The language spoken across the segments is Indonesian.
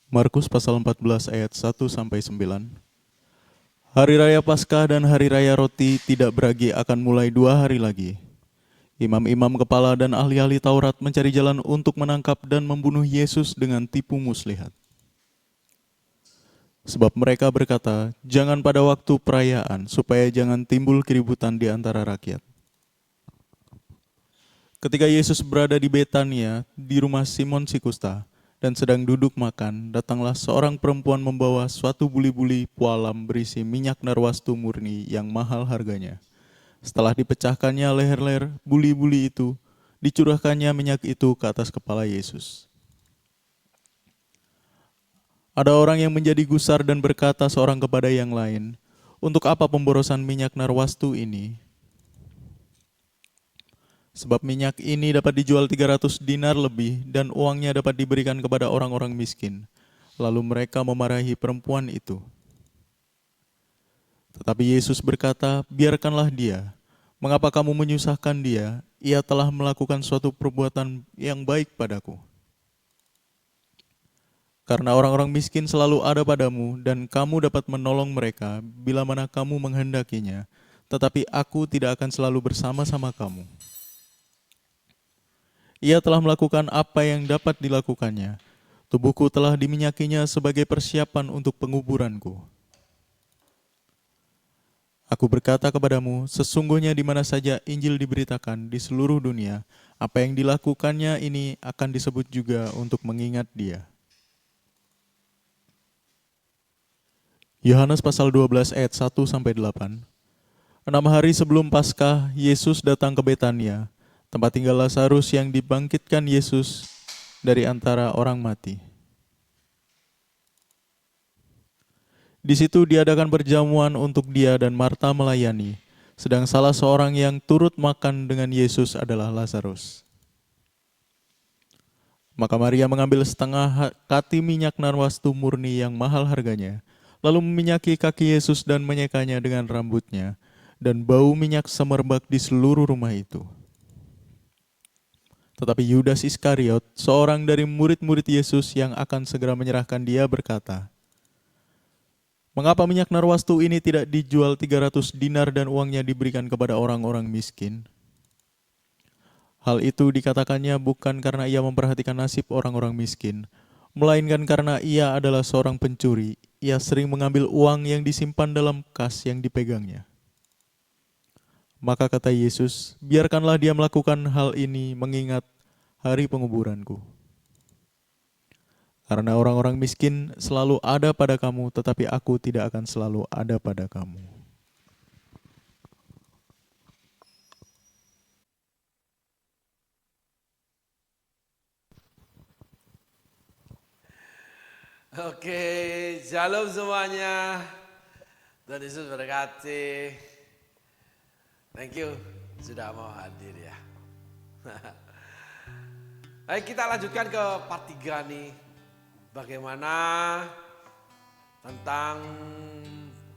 Markus pasal 14 ayat 1-9. Hari raya Paskah dan hari raya roti tidak beragi akan mulai 2 hari lagi. Imam-imam kepala dan ahli-ahli Taurat mencari jalan untuk menangkap dan membunuh Yesus dengan tipu muslihat. Sebab mereka berkata, jangan pada waktu perayaan, supaya jangan timbul keributan di antara rakyat. Ketika Yesus berada di Betania, di rumah Simon si Kusta, dan sedang duduk makan, datanglah seorang perempuan membawa suatu buli-buli pualam berisi minyak narwastu murni yang mahal harganya. Setelah dipecahkannya leher-leher buli-buli itu, dicurahkannya minyak itu ke atas kepala Yesus. Ada orang yang menjadi gusar dan berkata seorang kepada yang lain, untuk apa pemborosan minyak narwastu ini? Sebab minyak ini dapat dijual 300 dinar lebih dan uangnya dapat diberikan kepada orang-orang miskin. Lalu mereka memarahi perempuan itu. Tetapi Yesus berkata, biarkanlah dia. Mengapa kamu menyusahkan dia? Ia telah melakukan suatu perbuatan yang baik padaku. Karena orang-orang miskin selalu ada padamu dan kamu dapat menolong mereka bila mana kamu menghendakinya. Tetapi aku tidak akan selalu bersama-sama kamu. Ia telah melakukan apa yang dapat dilakukannya. Tubuhku telah diminyakinya sebagai persiapan untuk penguburanku. Aku berkata kepadamu, sesungguhnya di mana saja Injil diberitakan di seluruh dunia, apa yang dilakukannya ini akan disebut juga untuk mengingat dia. Yohanes pasal 12 ayat 1-8. 6 hari sebelum Paskah, Yesus datang ke Betania, tempat tinggal Lazarus yang dibangkitkan Yesus dari antara orang mati. Di situ diadakan perjamuan untuk dia dan Marta melayani, sedang salah seorang yang turut makan dengan Yesus adalah Lazarus. Maka Maria mengambil setengah kati minyak narwastu murni yang mahal harganya, lalu meminyaki kaki Yesus dan menyekanya dengan rambutnya, dan bau minyak semerbak di seluruh rumah itu. Tetapi Yudas Iskariot, seorang dari murid-murid Yesus yang akan segera menyerahkan dia berkata, mengapa minyak narwastu ini tidak dijual 300 dinar dan uangnya diberikan kepada orang-orang miskin? Hal itu dikatakannya bukan karena ia memperhatikan nasib orang-orang miskin, melainkan karena ia adalah seorang pencuri. Ia sering mengambil uang yang disimpan dalam kas yang dipegangnya. Maka kata Yesus, biarkanlah dia melakukan hal ini mengingat hari penguburanku. Karena orang-orang miskin selalu ada pada kamu, tetapi aku tidak akan selalu ada pada kamu. Oke, shalom semuanya. Tuhan Yesus berkati. Thank you sudah mau hadir ya. Baik, kita lanjutkan ke part 3 nih. Bagaimana tentang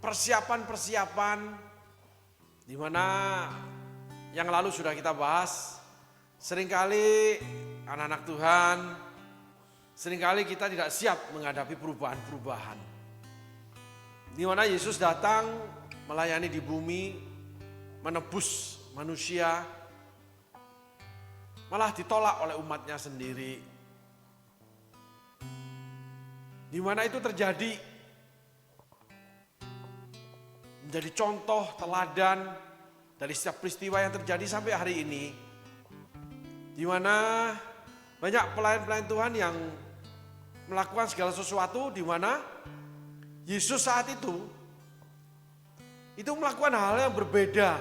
persiapan-persiapan di mana yang lalu sudah kita bahas. Seringkali anak-anak Tuhan, seringkali kita tidak siap menghadapi perubahan-perubahan. Di mana Yesus datang melayani di bumi, menebus manusia, malah ditolak oleh umatnya sendiri. Di mana itu terjadi, menjadi contoh teladan dari setiap peristiwa yang terjadi sampai hari ini. Di mana banyak pelayan-pelayan Tuhan yang melakukan segala sesuatu, di mana Yesus saat itu melakukan hal yang berbeda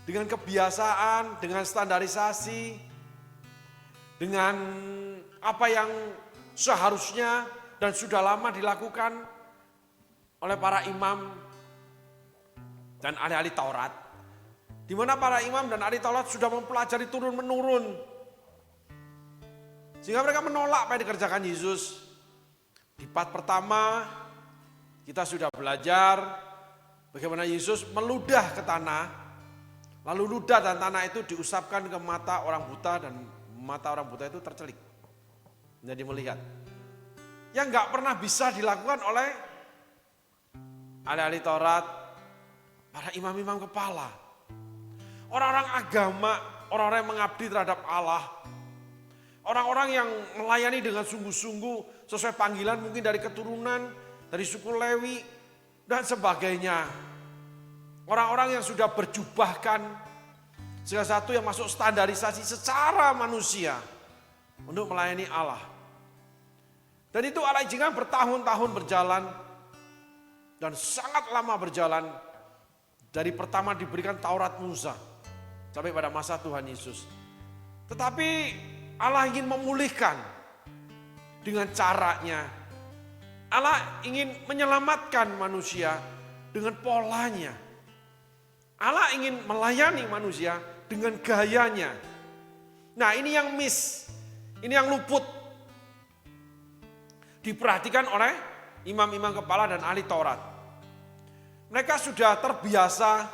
dengan kebiasaan, dengan standarisasi, dengan apa yang seharusnya dan sudah lama dilakukan oleh para imam dan ahli-ahli Taurat. Di mana para imam dan ahli Taurat sudah mempelajari turun-menurun, sehingga mereka menolak apa yang dikerjakan Yesus. Di part pertama kita sudah belajar bagaimana Yesus meludah ke tanah, lalu ludah dan tanah itu diusapkan ke mata orang buta dan mata orang buta itu tercelik, menjadi melihat. yang gak pernah bisa dilakukan oleh ahli-ahli Taurat, para imam-imam kepala. Orang-orang agama, orang-orang yang mengabdi terhadap Allah. Orang-orang yang melayani dengan sungguh-sungguh sesuai panggilan mungkin dari keturunan, dari suku Lewi, dan sebagainya. Orang-orang yang sudah berjubahkan segala satu yang masuk standarisasi secara manusia untuk melayani Allah. Dan itu Allah izinkan bertahun-tahun berjalan dan sangat lama berjalan dari pertama diberikan Taurat Musa sampai pada masa Tuhan Yesus. Tetapi Allah ingin memulihkan dengan caranya. Allah ingin menyelamatkan manusia dengan polanya. Allah ingin melayani manusia dengan gayanya. Nah, ini yang miss, ini yang luput diperhatikan oleh imam-imam kepala dan ahli Taurat. Mereka sudah terbiasa,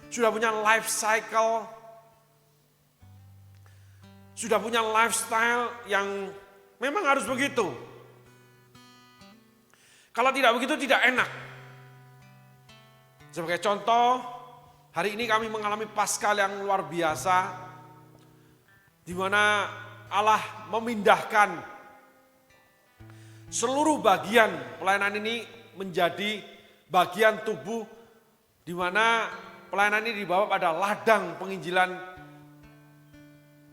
sudah punya life cycle, sudah punya lifestyle yang memang harus begitu. Kalau tidak begitu tidak enak. Sebagai contoh, hari ini kami mengalami Paskah yang luar biasa, di mana Allah memindahkan seluruh bagian pelayanan ini menjadi bagian tubuh, di mana pelayanan ini dibawa pada ladang penginjilan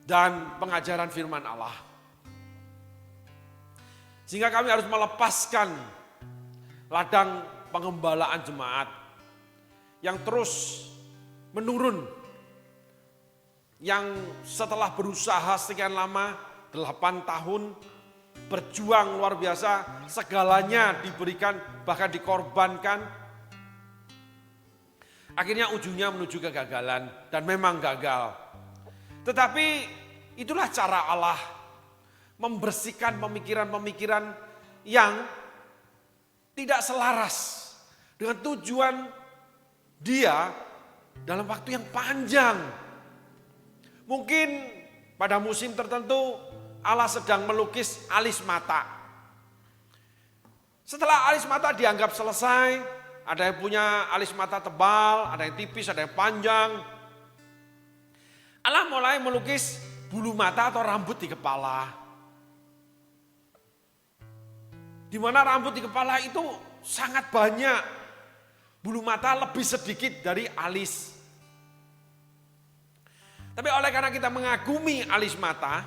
dan pengajaran firman Allah. Sehingga kami harus melepaskan ladang pengembalaan jemaat yang terus menurun, yang setelah berusaha sekian lama, 8 tahun, berjuang luar biasa, segalanya diberikan, bahkan dikorbankan. Akhirnya ujungnya menuju kegagalan, dan memang gagal. Tetapi itulah cara Allah membersihkan pemikiran-pemikiran yang tidak selaras dengan tujuan Dia dalam waktu yang panjang. Mungkin pada musim tertentu Allah sedang melukis alis mata. Setelah alis mata dianggap selesai, ada yang punya alis mata tebal, ada yang tipis, ada yang panjang. Allah mulai melukis bulu mata atau rambut di kepala. Di mana rambut di kepala itu sangat banyak, bulu mata lebih sedikit dari alis. Tapi oleh karena kita mengagumi alis mata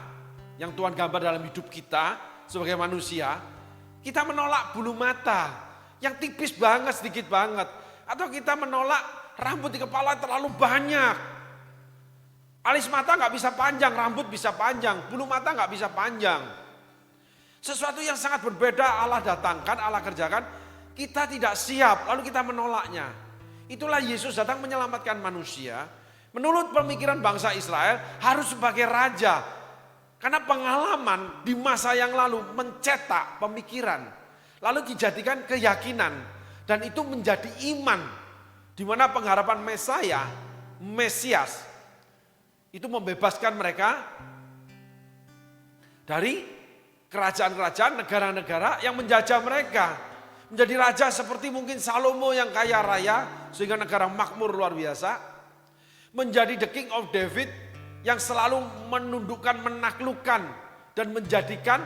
yang Tuhan gambar dalam hidup kita sebagai manusia, kita menolak bulu mata yang tipis banget, sedikit banget. Atau kita menolak rambut di kepala terlalu banyak. Alis mata gak bisa panjang, rambut bisa panjang, bulu mata gak bisa panjang. Sesuatu yang sangat berbeda Allah datangkan, Allah kerjakan, kita tidak siap, lalu kita menolaknya. Itulah Yesus datang menyelamatkan manusia. Menurut pemikiran bangsa Israel harus sebagai raja. Karena pengalaman di masa yang lalu mencetak pemikiran. Lalu dijadikan keyakinan. Dan itu menjadi iman. Di mana pengharapan Mesias, itu membebaskan mereka dari kerajaan-kerajaan, negara-negara yang menjajah mereka. Menjadi raja seperti mungkin Salomo yang kaya raya, sehingga negara makmur luar biasa. Menjadi the king of David yang selalu menundukkan, menaklukkan, dan menjadikan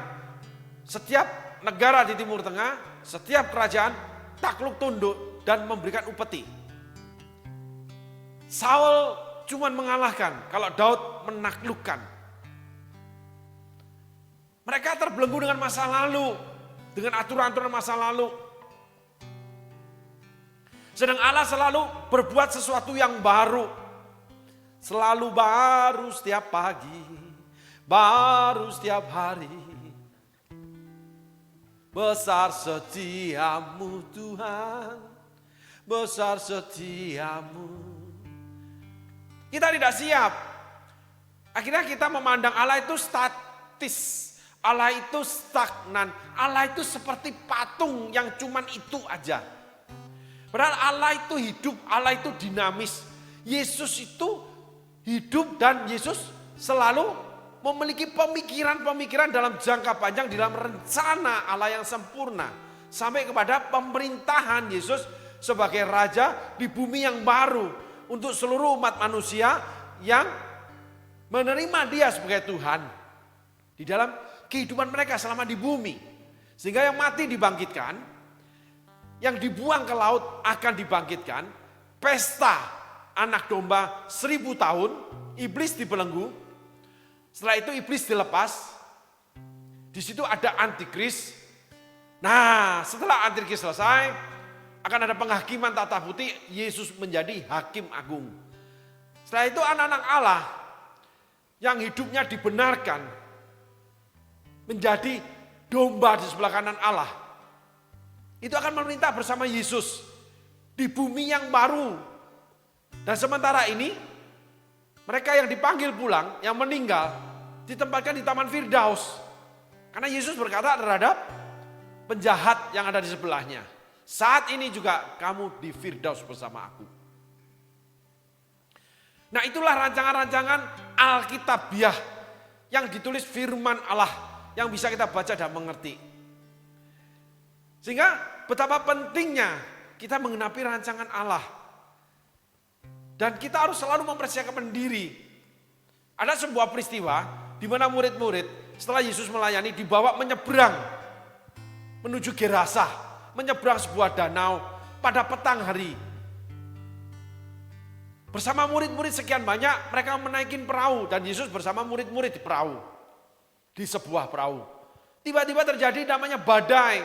setiap negara di Timur Tengah, setiap kerajaan takluk tunduk dan memberikan upeti. Saul cuma mengalahkan, kalau Daud menaklukkan. Mereka terbelenggu dengan masa lalu, dengan aturan-aturan masa lalu. Sedang Allah selalu berbuat sesuatu yang baru. Selalu baru setiap pagi, baru setiap hari. Besar setiamu Tuhan, besar setiamu. Kita tidak siap. Akhirnya kita memandang Allah itu statis. Allah itu stagnan, Allah itu seperti patung yang cuman itu aja. Padahal Allah itu hidup, Allah itu dinamis. Yesus itu hidup dan Yesus selalu memiliki pemikiran-pemikiran dalam jangka panjang dalam rencana Allah yang sempurna. Sampai kepada pemerintahan Yesus sebagai Raja di bumi yang baru. Untuk seluruh umat manusia yang menerima dia sebagai Tuhan. Di dalam kehidupan mereka selama di bumi. Sehingga yang mati dibangkitkan, yang dibuang ke laut akan dibangkitkan. Pesta anak domba 1000 tahun, iblis dibelenggu. Setelah itu iblis dilepas. Di situ ada antikris. Nah, setelah antikris selesai, akan ada penghakiman tata putih, Yesus menjadi hakim agung. Setelah itu anak-anak Allah yang hidupnya dibenarkan menjadi domba di sebelah kanan Allah. Itu akan memerintah bersama Yesus di bumi yang baru. Dan sementara ini mereka yang dipanggil pulang, yang meninggal, ditempatkan di Taman Firdaus. Karena Yesus berkata terhadap penjahat yang ada di sebelahnya, saat ini juga kamu di Firdaus bersama aku. Nah, itulah rancangan-rancangan Alkitabiah yang ditulis firman Allah yang bisa kita baca dan mengerti. Sehingga betapa pentingnya kita menggenapi rancangan Allah. Dan kita harus selalu mempersiapkan diri. Ada sebuah peristiwa di mana murid-murid setelah Yesus melayani dibawa menyeberang menuju Gerasa, menyeberang sebuah danau pada petang hari. Bersama murid-murid sekian banyak, mereka menaikin perahu dan Yesus bersama murid-murid di perahu. Di sebuah perahu. Tiba-tiba terjadi namanya badai.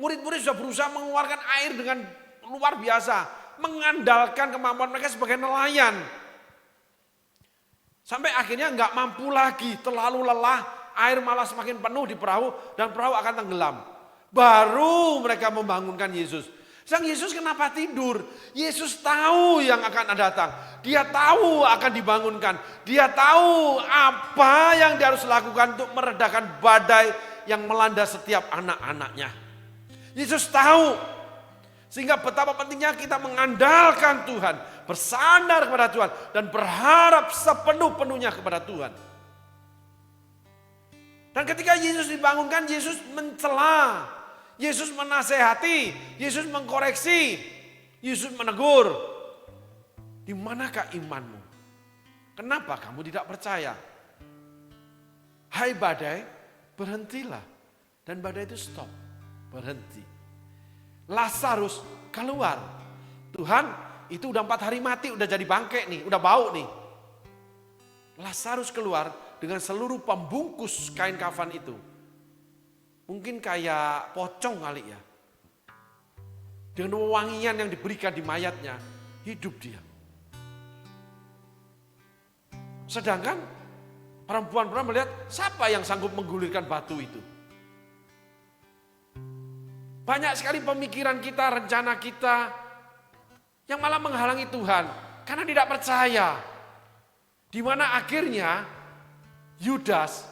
Murid-murid sudah berusaha mengeluarkan air dengan luar biasa, mengandalkan kemampuan mereka sebagai nelayan. Sampai akhirnya nggak mampu lagi, terlalu lelah, air malah semakin penuh di perahu dan perahu akan tenggelam. Baru mereka membangunkan Yesus. Sang Yesus kenapa tidur? Yesus tahu yang akan datang. Dia tahu akan dibangunkan. Dia tahu apa yang dia harus lakukan untuk meredakan badai yang melanda setiap anak-anaknya. Yesus tahu. Sehingga betapa pentingnya kita mengandalkan Tuhan. Bersandar kepada Tuhan. Dan berharap sepenuh-penuhnya kepada Tuhan. Dan ketika Yesus dibangunkan, Yesus mencela. Yesus menasehati, Yesus mengkoreksi, Yesus menegur. Di manakah imanmu? Kenapa kamu tidak percaya? Hai badai, berhentilah. Dan badai itu stop, berhenti. Lazarus keluar. Tuhan, itu udah 4 hari mati, udah jadi bangke nih, udah bau nih. Lazarus keluar dengan seluruh pembungkus kain kafan itu. Mungkin kayak pocong kali ya. Dengan wewangian yang diberikan di mayatnya, hidup dia. Sedangkan perempuan-perempuan melihat, siapa yang sanggup menggulirkan batu itu? Banyak sekali pemikiran kita, rencana kita, yang malah menghalangi Tuhan. Karena tidak percaya. Di mana akhirnya Yudas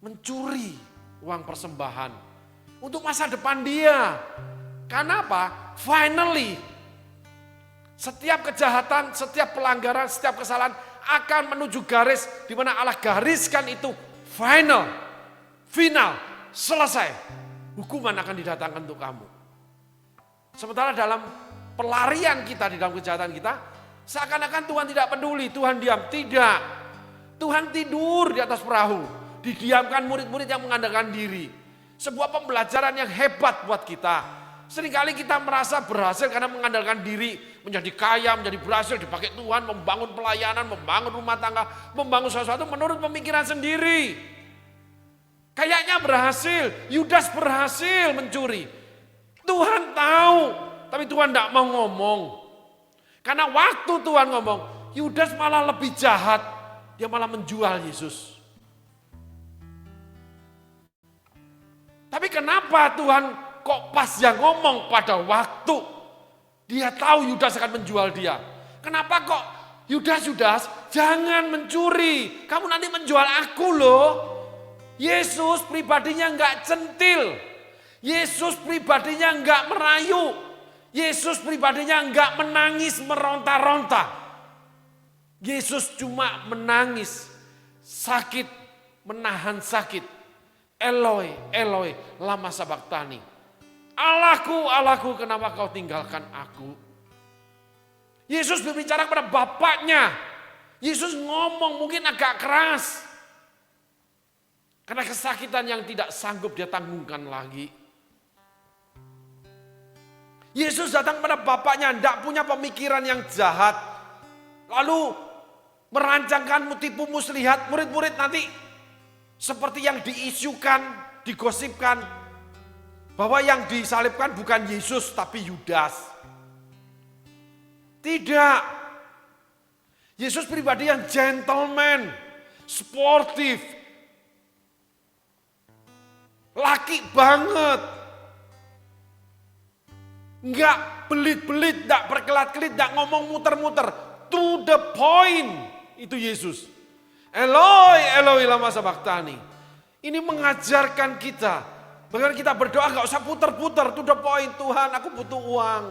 mencuri uang persembahan untuk masa depan dia. Karena apa? Finally, setiap kejahatan, setiap pelanggaran, setiap kesalahan akan menuju garis di mana Allah gariskan itu final, selesai. Hukuman akan didatangkan untuk kamu. Sementara dalam pelarian kita di dalam kejahatan kita, seakan-akan Tuhan tidak peduli, Tuhan diam. Tidak. Tuhan tidur di atas perahu. Didiamkan murid-murid yang mengandalkan diri. Sebuah pembelajaran yang hebat buat kita. Seringkali kita merasa berhasil karena mengandalkan diri. Menjadi kaya, menjadi berhasil, dipakai Tuhan, membangun pelayanan, membangun rumah tangga, membangun sesuatu menurut pemikiran sendiri. Kayaknya berhasil, Yudas berhasil mencuri. Tuhan tahu, tapi Tuhan tidak mau ngomong. Karena waktu Tuhan ngomong, Yudas malah lebih jahat. Dia malah menjual Yesus. Tapi kenapa Tuhan kok pas yang ngomong pada waktu dia tahu Yudas akan menjual dia? Kenapa kok Yudas jangan mencuri, kamu nanti menjual aku loh. Yesus pribadinya enggak centil, Yesus pribadinya enggak merayu, Yesus pribadinya enggak menangis meronta-ronta. Yesus cuma menangis, sakit, menahan sakit. Eloi, Eloi, lama sabachthani. Allahku, Allahku, kenapa kau tinggalkan aku? Yesus berbicara kepada Bapaknya. Yesus ngomong mungkin agak keras. Karena kesakitan yang tidak sanggup dia tanggungkan lagi. Yesus datang kepada Bapaknya, tidak punya pemikiran yang jahat. Lalu merancangkan tipu muslihat, murid-murid nanti seperti yang diisukan, digosipkan, bahwa yang disalibkan bukan Yesus tapi Yudas. Tidak. Yesus pribadi yang gentleman, sportif, laki banget. Enggak belit-belit, enggak berkelit-kelit, enggak ngomong muter-muter. To the point. Itu Yesus. Eloi, Eloi lama sabachthani. Ini mengajarkan kita. Bahkan kita berdoa enggak usah puter-puter. To the point. Tuhan, aku butuh uang.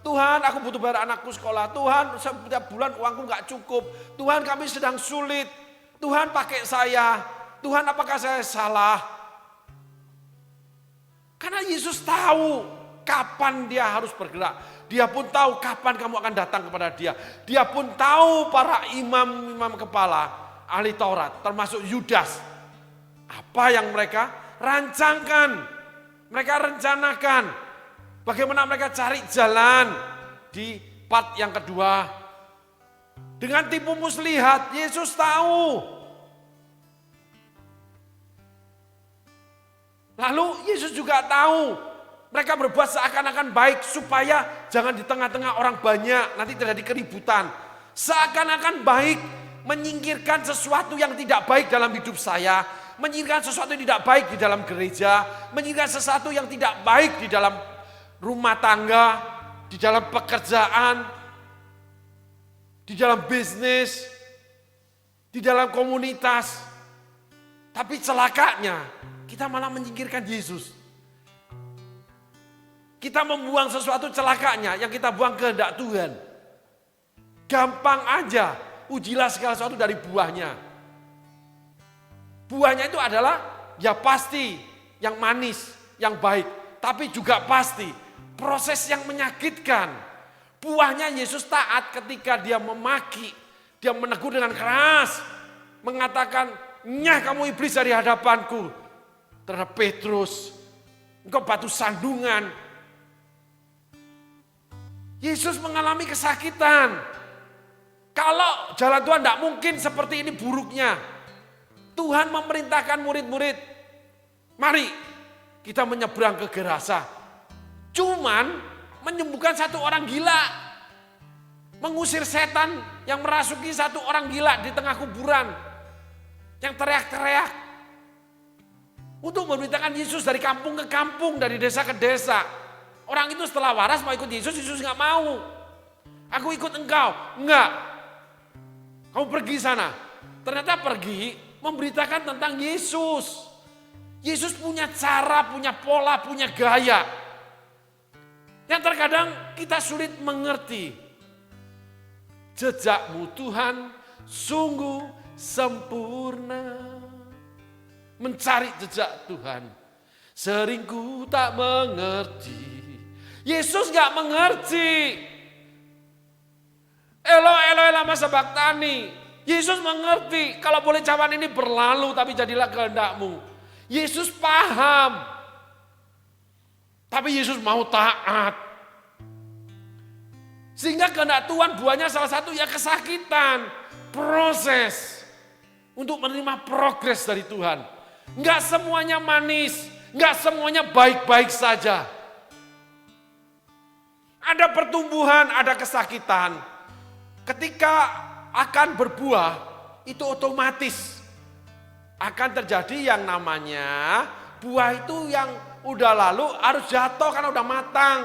Tuhan, aku butuh bayar anakku sekolah. Tuhan, setiap bulan uangku enggak cukup. Tuhan, kami sedang sulit. Tuhan, pakai saya. Tuhan, apakah saya salah? Karena Yesus tahu kapan dia harus bergerak. Dia pun tahu kapan kamu akan datang kepada dia. Dia pun tahu para imam-imam kepala, ahli Taurat, termasuk Yudas. Apa yang mereka rancangkan, mereka rencanakan. Bagaimana mereka cari jalan di part yang kedua. Dengan tipu muslihat, Yesus tahu. Lalu Yesus juga tahu mereka berbuat seakan-akan baik supaya jangan di tengah-tengah orang banyak, nanti terjadi keributan. Seakan-akan baik menyingkirkan sesuatu yang tidak baik dalam hidup saya, menyingkirkan sesuatu yang tidak baik di dalam gereja, menyingkirkan sesuatu yang tidak baik di dalam rumah tangga, di dalam pekerjaan, di dalam bisnis, di dalam komunitas. Tapi celakanya kita malah menyingkirkan Yesus. Kita membuang sesuatu celakanya yang kita buang kehendak Tuhan. Gampang aja, ujilah segala sesuatu dari buahnya. Buahnya itu adalah ya pasti yang manis, yang baik. Tapi juga pasti proses yang menyakitkan. Buahnya Yesus taat ketika dia memaki, dia menegur dengan keras. Mengatakan, nyah kamu iblis dari hadapanku. Terhadap Petrus, engkau batu sandungan. Yesus mengalami kesakitan. Kalau jalan Tuhan tidak mungkin seperti ini buruknya. Tuhan memerintahkan murid-murid, mari kita menyeberang ke Gerasa. Cuman menyembuhkan satu orang gila. Mengusir setan yang merasuki satu orang gila di tengah kuburan. Yang teriak-teriak. Untuk memberitakan Yesus dari kampung ke kampung, dari desa ke desa. Orang itu setelah waras mau ikut Yesus, Yesus nggak mau. Aku ikut engkau, enggak. Kamu pergi sana. Ternyata pergi memberitakan tentang Yesus. Yesus punya cara, punya pola, punya gaya. Yang terkadang kita sulit mengerti. Jejakmu Tuhan sungguh sempurna. Mencari jejak Tuhan. Sering ku tak mengerti. Yesus gak mengerti. Eloi, Eloi lama sabachthani. Yesus mengerti. Kalau boleh cawan ini berlalu tapi jadilah kehendakmu. Yesus paham. Tapi Yesus mau taat. Sehingga kehendak Tuhan buahnya salah satu ya kesakitan. Proses. Untuk menerima progres dari Tuhan. Enggak semuanya manis. Enggak semuanya baik-baik saja. Ada pertumbuhan, ada kesakitan. Ketika akan berbuah, itu otomatis akan terjadi yang namanya buah itu yang udah lalu harus jatuh karena udah matang.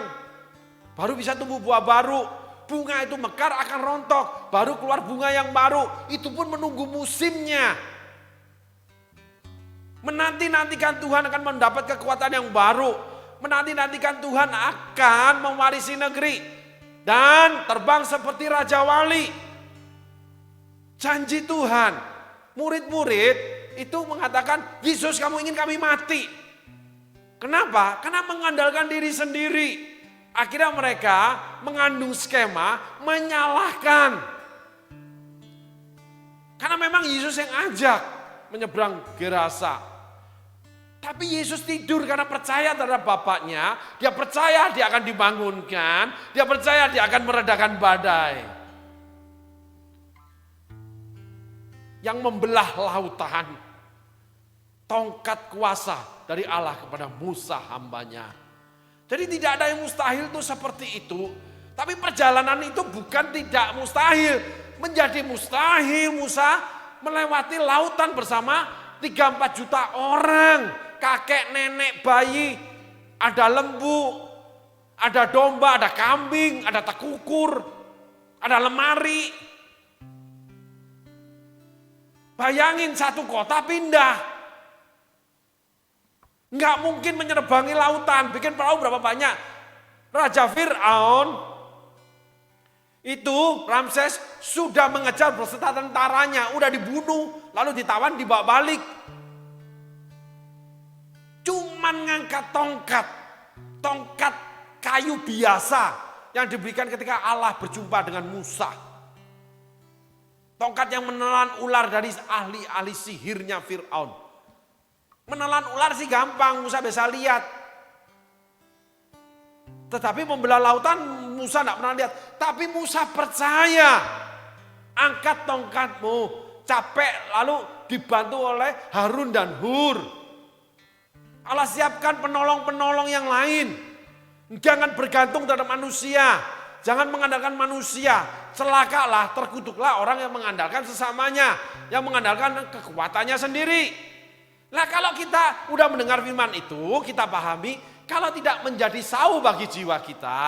Baru bisa tumbuh buah baru. Bunga itu mekar akan rontok, baru keluar bunga yang baru. Itu pun menunggu musimnya. Menanti-nantikan Tuhan akan mendapat kekuatan yang baru. Menanti-nantikan Tuhan akan mewarisi negeri. Dan terbang seperti Raja Wali. Janji Tuhan. Murid-murid itu mengatakan, Yesus kamu ingin kami mati. Kenapa? Karena mengandalkan diri sendiri. Akhirnya mereka mengandung skema menyalahkan. Karena memang Yesus yang ajak menyeberang Gerasa. Tapi Yesus tidur karena percaya terhadap Bapaknya. Dia percaya dia akan dibangunkan. Dia percaya dia akan meredakan badai. Yang membelah lautan. Tongkat kuasa dari Allah kepada Musa hambanya. Jadi tidak ada yang mustahil itu seperti itu. Tapi perjalanan itu bukan tidak mustahil. Menjadi mustahil Musa melewati lautan bersama 3-4 juta orang. Kakek, nenek, bayi, ada lembu, ada domba, ada kambing, ada tekukur, ada lemari. Bayangin satu kota pindah. Nggak mungkin menyeberangi lautan, bikin perahu berapa banyak. Raja Fir'aun itu Ramses sudah mengejar beserta tentaranya, udah dibunuh, lalu ditawan dibawa balik. Cuman ngangkat tongkat kayu biasa yang diberikan ketika Allah berjumpa dengan Musa. Tongkat yang menelan ular dari ahli-ahli sihirnya Fir'aun. Menelan ular sih gampang, Musa bisa lihat. Tetapi membelah lautan Musa tidak pernah lihat. Tapi Musa percaya. Angkat tongkatmu, capek lalu dibantu oleh Harun dan Hur. Allah siapkan penolong-penolong yang lain. Jangan bergantung terhadap manusia. Jangan mengandalkan manusia. Celakalah, terkutuklah orang yang mengandalkan sesamanya. Yang mengandalkan kekuatannya sendiri. Nah kalau kita udah mendengar firman itu, kita pahami, kalau tidak menjadi sau bagi jiwa kita,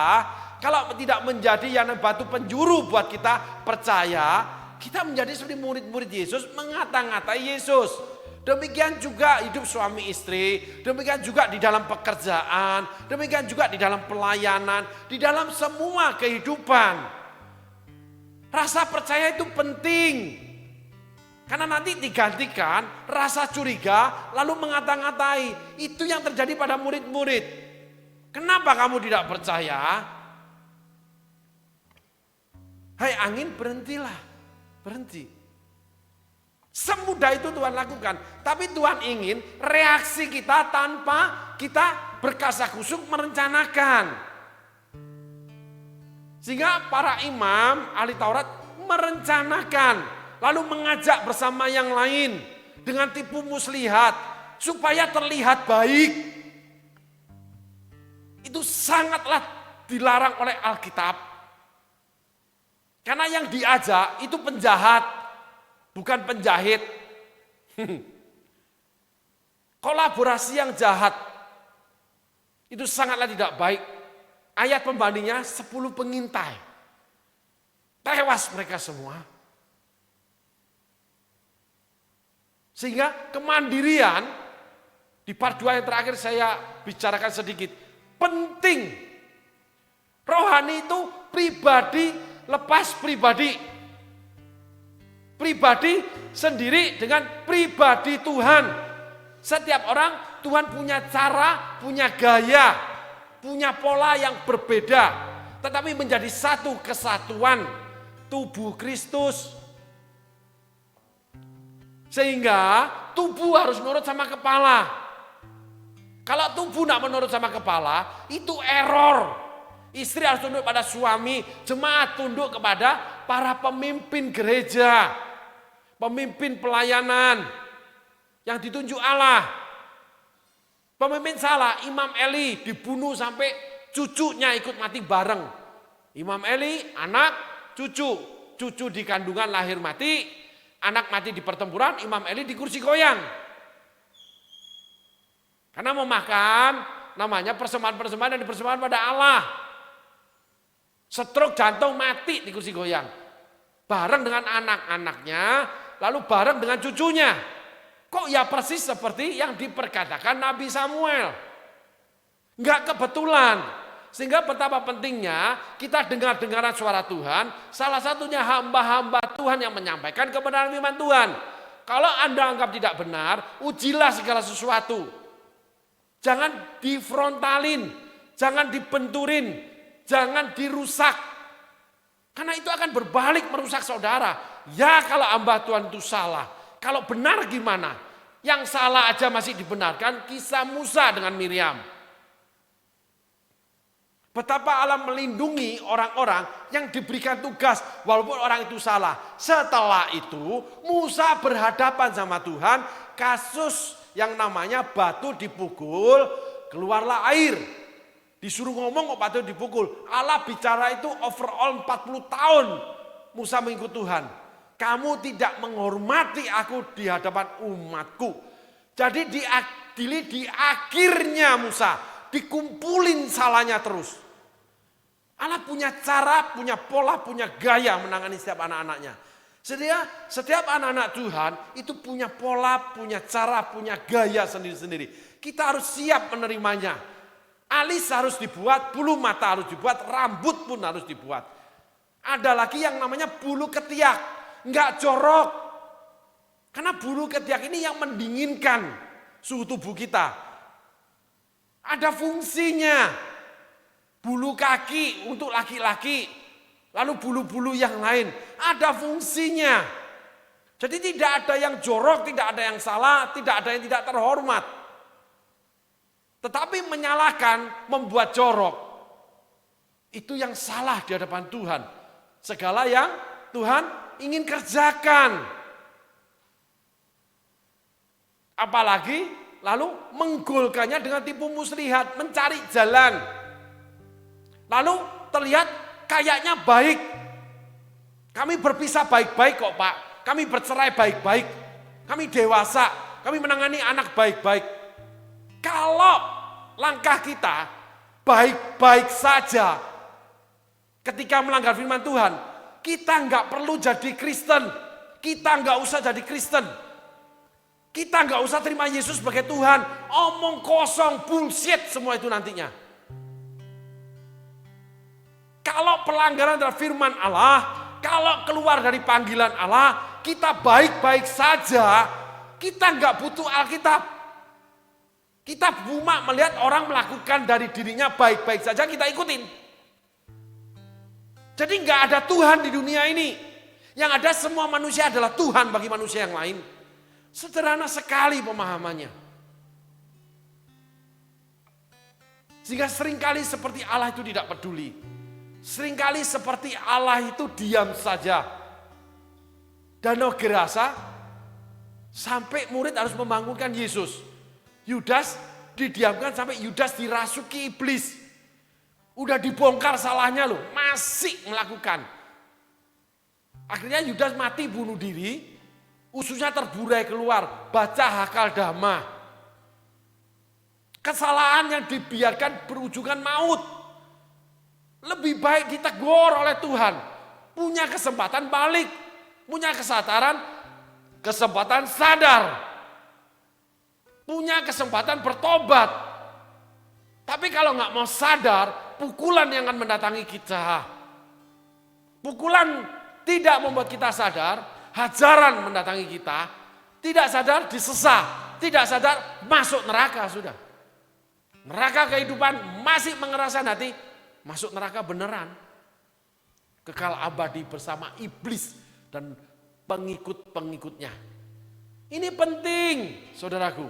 kalau tidak menjadi yang batu penjuru buat kita percaya, kita menjadi seperti murid-murid Yesus, mengata-ngatai Yesus. Demikian juga hidup suami istri, demikian juga di dalam pekerjaan, demikian juga di dalam pelayanan, di dalam semua kehidupan. Rasa percaya itu penting. Karena nanti digantikan rasa curiga lalu mengata-ngatai. Itu yang terjadi pada murid-murid. Kenapa kamu tidak percaya? Hai angin berhentilah. Berhenti. Semudah itu Tuhan lakukan. Tapi Tuhan ingin reaksi kita tanpa kita berkasakusuk merencanakan. Sehingga para imam ahli Taurat merencanakan. Lalu mengajak bersama yang lain dengan tipu muslihat supaya terlihat baik. Itu sangatlah dilarang oleh Alkitab. Karena yang diajak itu penjahat, bukan penjahit. Kolaborasi yang jahat itu sangatlah tidak baik. Ayat pembandingnya 10 pengintai. Tewas mereka semua. Sehingga kemandirian, di part 2 yang terakhir saya bicarakan sedikit, penting. Rohani itu pribadi lepas pribadi. Pribadi sendiri dengan pribadi Tuhan. Setiap orang Tuhan punya cara, punya gaya, punya pola yang berbeda. Tetapi menjadi satu kesatuan tubuh Kristus. Sehingga tubuh harus nurut sama kepala. Kalau tubuh tidak menurut sama kepala, itu error. Istri harus tunduk pada suami, jemaat tunduk kepada para pemimpin gereja. Pemimpin pelayanan yang ditunjuk Allah. Pemimpin salah, Imam Eli dibunuh sampai cucunya ikut mati bareng. Imam Eli, anak, cucu. Cucu di kandungan lahir mati. Anak mati di pertempuran, Imam Eli di kursi goyang. Karena mau makan, namanya persembahan-persembahan yang dipersembahkan pada Allah. Stroke jantung mati di kursi goyang. Bareng dengan anak-anaknya, lalu bareng dengan cucunya. Kok ya persis seperti yang diperkatakan Nabi Samuel. Enggak kebetulan. Sehingga betapa pentingnya kita dengar-dengaran suara Tuhan. Salah satunya hamba-hamba Tuhan yang menyampaikan kebenaran firman Tuhan. Kalau Anda anggap tidak benar, ujilah segala sesuatu. Jangan difrontalin, jangan dibenturin, jangan dirusak. Karena itu akan berbalik merusak saudara. Ya kalau hamba Tuhan itu salah, kalau benar gimana? Yang salah aja masih dibenarkan, kisah Musa dengan Miriam. Betapa Allah melindungi orang-orang yang diberikan tugas walaupun orang itu salah. Setelah itu Musa berhadapan sama Tuhan, kasus yang namanya batu dipukul, keluarlah air. Disuruh ngomong kok batu dipukul. Allah bicara itu overall 40 tahun Musa mengikut Tuhan. Kamu tidak menghormati aku di hadapan umatku. Jadi diadili di akhirnya Musa. Dikumpulin salahnya terus. Allah punya cara, punya pola, punya gaya menangani setiap anak-anaknya. Setiap anak-anak Tuhan itu punya pola, punya cara, punya gaya sendiri-sendiri. Kita harus siap menerimanya. Alis harus dibuat, bulu mata harus dibuat, rambut pun harus dibuat. Ada lagi yang namanya bulu ketiak, enggak jorok. Karena bulu ketiak ini yang mendinginkan suhu tubuh kita. Ada fungsinya. Bulu kaki untuk laki-laki, lalu bulu-bulu yang lain. Ada fungsinya. Jadi tidak ada yang jorok, tidak ada yang salah, tidak ada yang tidak terhormat. Tetapi menyalahkan, membuat jorok, itu yang salah di hadapan Tuhan. Segala yang Tuhan ingin kerjakan. Apalagi lalu menggolkannya dengan tipu muslihat, mencari jalan. Lalu terlihat kayaknya baik. Kami berpisah baik-baik kok Pak. Kami bercerai baik-baik. Kami dewasa. Kami menangani anak baik-baik. Kalau langkah kita baik-baik saja ketika melanggar firman Tuhan, kita nggak perlu jadi Kristen. Kita nggak usah jadi Kristen. Kita nggak usah terima Yesus sebagai Tuhan. Omong kosong, bullshit semua itu nantinya. Kalau pelanggaran terhadap firman Allah, kalau keluar dari panggilan Allah, kita baik-baik saja, kita nggak butuh Alkitab. Kita cuma melihat orang melakukan dari dirinya baik-baik saja, kita ikutin. Jadi nggak ada Tuhan di dunia ini. Yang ada semua manusia adalah Tuhan bagi manusia yang lain. Sederhana sekali pemahamannya. Sehingga seringkali seperti Allah itu tidak peduli. Seringkali seperti Allah itu diam saja. Danau Gerasa sampai murid harus membangunkan Yesus. Yudas didiamkan sampai Yudas dirasuki iblis. Udah dibongkar salahnya loh, masih melakukan. Akhirnya Yudas mati bunuh diri, ususnya terburai keluar, baca Hakal Dhamma. Kesalahan yang dibiarkan berujungan maut. Lebih baik ditegur oleh Tuhan. Punya kesempatan balik. Punya kesempatan sadar. Punya kesempatan bertobat. Tapi kalau nggak mau sadar, pukulan yang akan mendatangi kita. Pukulan tidak membuat kita sadar, hajaran mendatangi kita. Tidak sadar disesat, tidak sadar masuk neraka sudah. Neraka kehidupan masih mengerasan hati, masuk neraka beneran. Kekal abadi bersama iblis dan pengikut-pengikutnya. Ini penting saudaraku.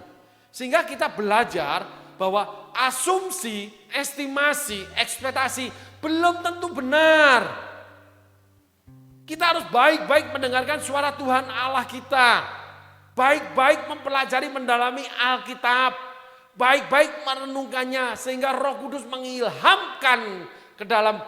Sehingga kita belajar bahwa asumsi, estimasi, ekspektasi belum tentu benar. Kita harus baik-baik mendengarkan suara Tuhan Allah kita. Baik-baik mempelajari, mendalami Alkitab. Baik-baik merenungkannya sehingga Roh Kudus mengilhamkan ke dalam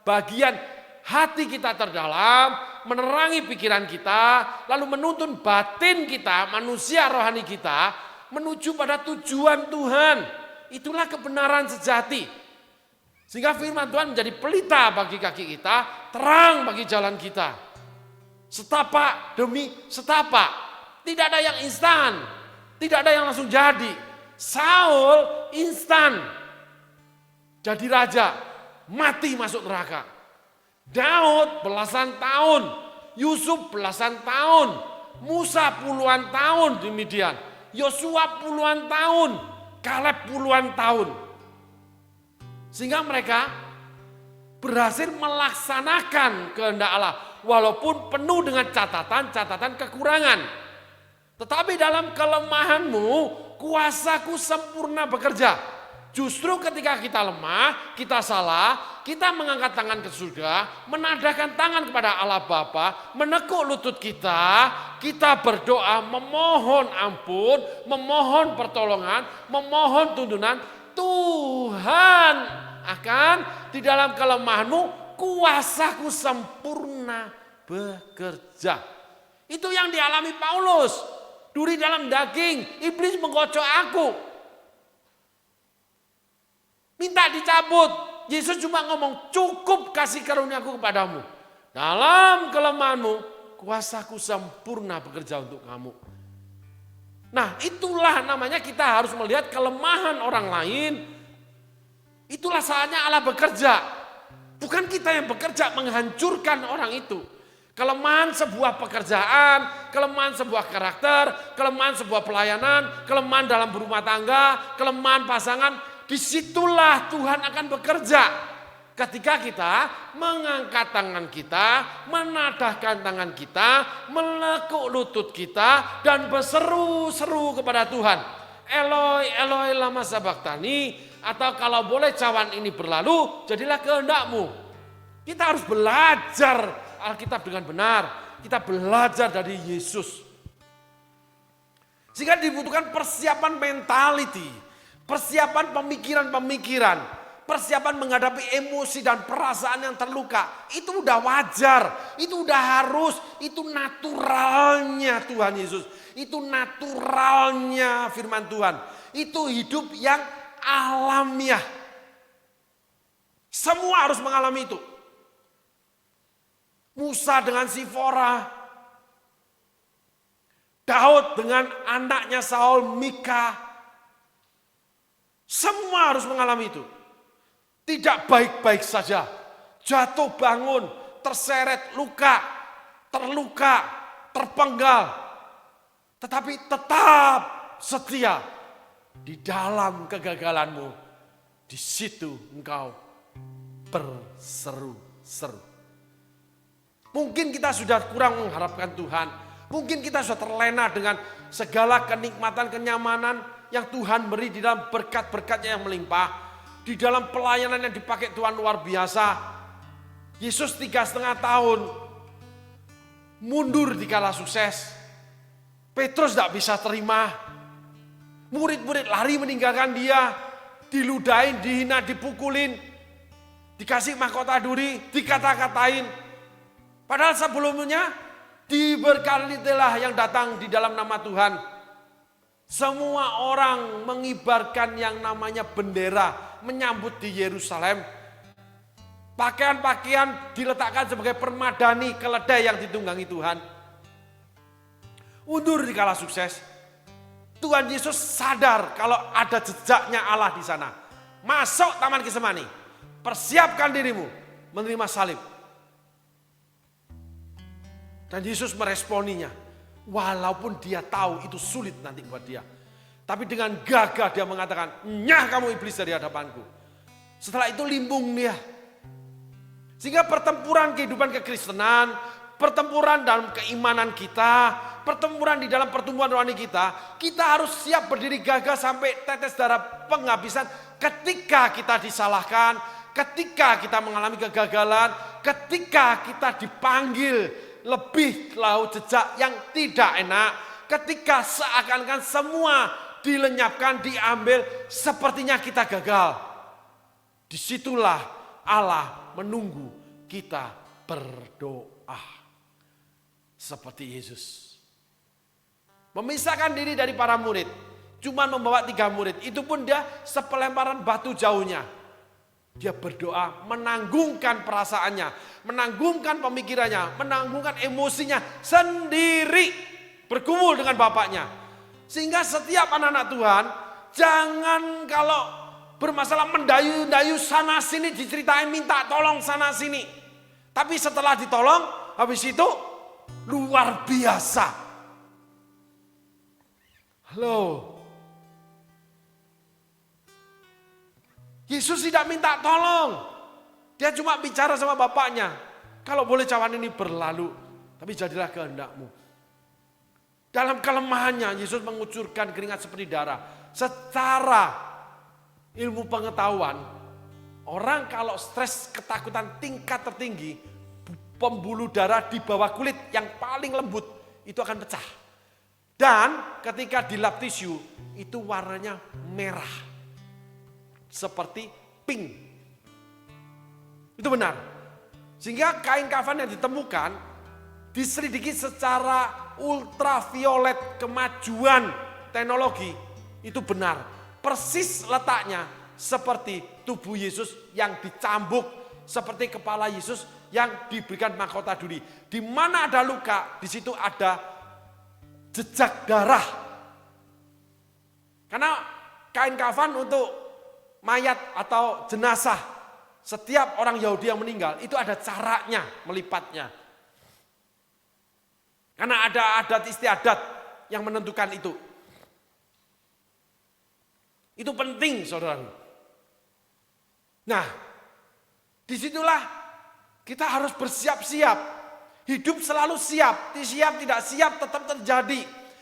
bagian hati kita terdalam, menerangi pikiran kita, lalu menuntun batin kita, manusia rohani kita, menuju pada tujuan Tuhan. Itulah kebenaran sejati. Sehingga firman Tuhan menjadi pelita bagi kaki kita, terang bagi jalan kita. Setapak demi setapak. Tidak ada yang instan, tidak ada yang langsung jadi. Saul instan jadi raja, mati masuk neraka. Daud belasan tahun, Yusuf belasan tahun, Musa puluhan tahun di Midian, Yosua puluhan tahun, Kaleb puluhan tahun. Sehingga mereka berhasil melaksanakan kehendak Allah walaupun penuh dengan catatan-catatan kekurangan. Tetapi dalam kelemahanmu, kuasaku sempurna bekerja. Justru ketika kita lemah, kita salah, kita mengangkat tangan ke surga, menadahkan tangan kepada Allah Bapa, menekuk lutut kita berdoa, memohon ampun, memohon pertolongan, memohon tuntunan, Tuhan akan di dalam kelemahanmu, kuasaku sempurna bekerja. Itu yang dialami Paulus. Duri dalam daging, iblis menggocok aku. Minta dicabut. Yesus cuma ngomong, cukup kasih karuniaku kepadamu. Dalam kelemahanmu, kuasaku sempurna bekerja untuk kamu. Nah, itulah namanya kita harus melihat kelemahan orang lain. Itulah saatnya Allah bekerja. Bukan kita yang bekerja menghancurkan orang itu. Kelemahan sebuah pekerjaan, kelemahan sebuah karakter, kelemahan sebuah pelayanan, kelemahan dalam berumah tangga, kelemahan pasangan, disitulah Tuhan akan bekerja. Ketika kita mengangkat tangan kita, menadahkan tangan kita, melekuk lutut kita, dan berseru-seru kepada Tuhan. Eloi, Eloi lama sabachthani, atau kalau boleh cawan ini berlalu, jadilah kehendakmu. Kita harus belajar Alkitab dengan benar. Kita belajar dari Yesus. Sehingga dibutuhkan persiapan mentality. Persiapan pemikiran-pemikiran, persiapan menghadapi emosi dan perasaan yang terluka. Itu udah wajar, itu udah harus, itu naturalnya Tuhan Yesus. Itu naturalnya firman Tuhan. Itu hidup yang alamiah. Semua harus mengalami itu. Musa dengan Sifora, Daud dengan anaknya Saul, Mika. Semua harus mengalami itu. Tidak baik-baik saja. Jatuh bangun, terseret luka, terluka, terpenggal. Tetapi tetap setia di dalam kegagalanmu. Di situ engkau berseru-seru. Mungkin kita sudah kurang mengharapkan Tuhan. Mungkin kita sudah terlena dengan segala kenikmatan, kenyamanan yang Tuhan beri di dalam berkat-berkatnya yang melimpah. Di dalam pelayanan yang dipakai Tuhan luar biasa. Yesus 3,5 tahun mundur di kala sukses. Petrus tidak bisa terima. Murid-murid lari meninggalkan dia. Diludahin, dihina, dipukulin. Dikasih mahkota duri, dikata-katain. Padahal sebelumnya diberkatilah yang datang di dalam nama Tuhan. Semua orang mengibarkan yang namanya bendera, menyambut di Yerusalem. Pakaian-pakaian diletakkan sebagai permadani keledai yang ditunggangi Tuhan. Undur di kala sukses. Tuhan Yesus sadar kalau ada jejaknya Allah di sana. Masuk Taman Getsemani. Persiapkan dirimu menerima salib. Dan Yesus meresponinya. Walaupun dia tahu itu sulit nanti buat dia. Tapi dengan gagah dia mengatakan, nyah kamu iblis dari hadapanku. Setelah itu limbung dia. Sehingga pertempuran kehidupan kekristenan, pertempuran dalam keimanan kita, pertempuran di dalam pertumbuhan rohani kita, kita harus siap berdiri gagah sampai tetes darah penghabisan ketika kita disalahkan, ketika kita mengalami kegagalan, ketika kita dipanggil lebih laut jejak yang tidak enak, ketika seakan-akan semua dilenyapkan, diambil, sepertinya kita gagal. Disitulah Allah menunggu kita berdoa seperti Yesus. Memisahkan diri dari para murid, cuma membawa 3 murid, itu pun dia sepelemparan batu jauhnya. Dia berdoa, menanggungkan perasaannya, menanggungkan pemikirannya, menanggungkan emosinya sendiri, bergumul dengan bapaknya. Sehingga setiap anak-anak Tuhan, jangan kalau bermasalah mendayu-dayu sana sini, diceritain minta tolong sana sini. Tapi setelah ditolong, habis itu luar biasa. Halo. Yesus tidak minta tolong. Dia cuma bicara sama bapaknya. Kalau boleh cawan ini berlalu, tapi jadilah kehendakmu. Dalam kelemahannya, Yesus mengucurkan keringat seperti darah. Secara ilmu pengetahuan, orang kalau stres ketakutan tingkat tertinggi, pembuluh darah di bawah kulit yang paling lembut, itu akan pecah. Dan ketika dilap tisu, itu warnanya merah. Seperti pink. Itu benar. Sehingga kain kafan yang ditemukan diselidiki secara ultraviolet, kemajuan teknologi, itu benar. Persis letaknya seperti tubuh Yesus yang dicambuk, seperti kepala Yesus yang diberikan mahkota duri. Di mana ada luka, di situ ada jejak darah. Karena kain kafan untuk mayat atau jenazah, setiap orang Yahudi yang meninggal itu ada caranya melipatnya. Karena ada adat istiadat yang menentukan itu. Itu penting, saudara. Nah, disitulah kita harus bersiap-siap. Hidup selalu siap, siap tidak siap tetap terjadi.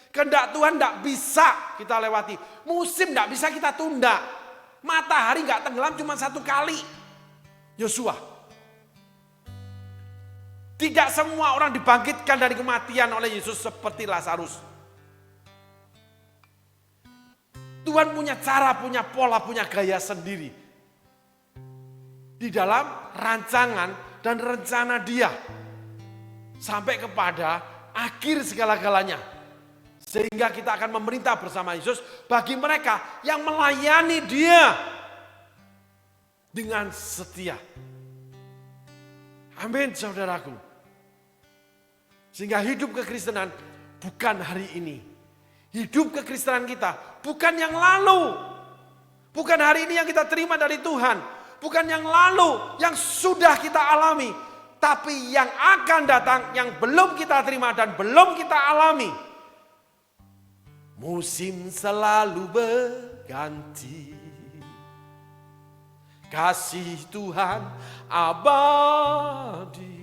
Kehendak Tuhan tidak bisa kita lewati. Musim tidak bisa kita tunda. Matahari nggak tenggelam cuma satu kali. Yosua. Tidak semua orang dibangkitkan dari kematian oleh Yesus seperti Lazarus. Tuhan punya cara, punya pola, punya gaya sendiri. Di dalam rancangan dan rencana Dia. Sampai kepada akhir segala-galanya. Sehingga kita akan memerintah bersama Yesus bagi mereka yang melayani Dia dengan setia. Amin, saudaraku. Sehingga hidup kekristenan bukan hari ini. Hidup kekristenan kita bukan yang lalu. Bukan hari ini yang kita terima dari Tuhan. Bukan yang lalu yang sudah kita alami. Tapi yang akan datang yang belum kita terima dan belum kita alami. Musim selalu berganti, kasih Tuhan abadi.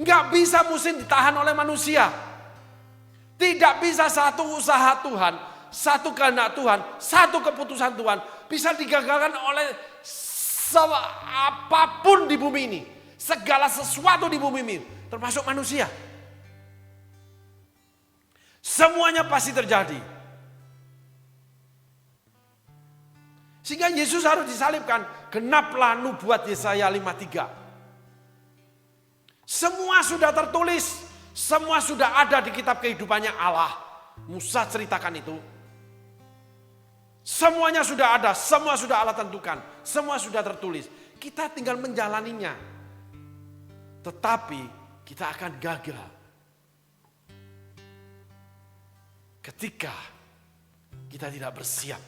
Nggak bisa musim ditahan oleh manusia. Tidak bisa satu usaha Tuhan, satu kehendak Tuhan, satu keputusan Tuhan bisa digagalkan oleh apapun di bumi ini. Segala sesuatu di bumi ini, termasuk manusia. Semuanya pasti terjadi. Sehingga Yesus harus disalibkan. Genaplah nubuat Yesaya 53. Semua sudah tertulis. Semua sudah ada di kitab kehidupannya Allah. Musa ceritakan itu. Semuanya sudah ada. Semua sudah Allah tentukan. Semua sudah tertulis. Kita tinggal menjalaninya. Tetapi kita akan gagal. Ketika kita tidak bersiap.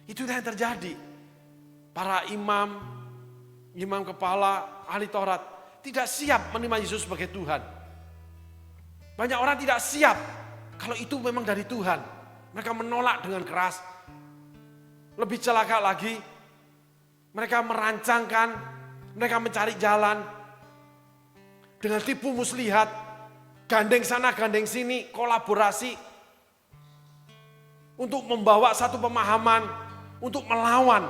Itu yang terjadi. Para imam kepala, ahli Taurat tidak siap menerima Yesus sebagai Tuhan. Banyak orang tidak siap kalau itu memang dari Tuhan. Mereka menolak dengan keras. Lebih celaka lagi, mereka merancangkan, mereka mencari jalan dengan tipu muslihat. Gandeng sana, gandeng sini, kolaborasi. Untuk membawa satu pemahaman, untuk melawan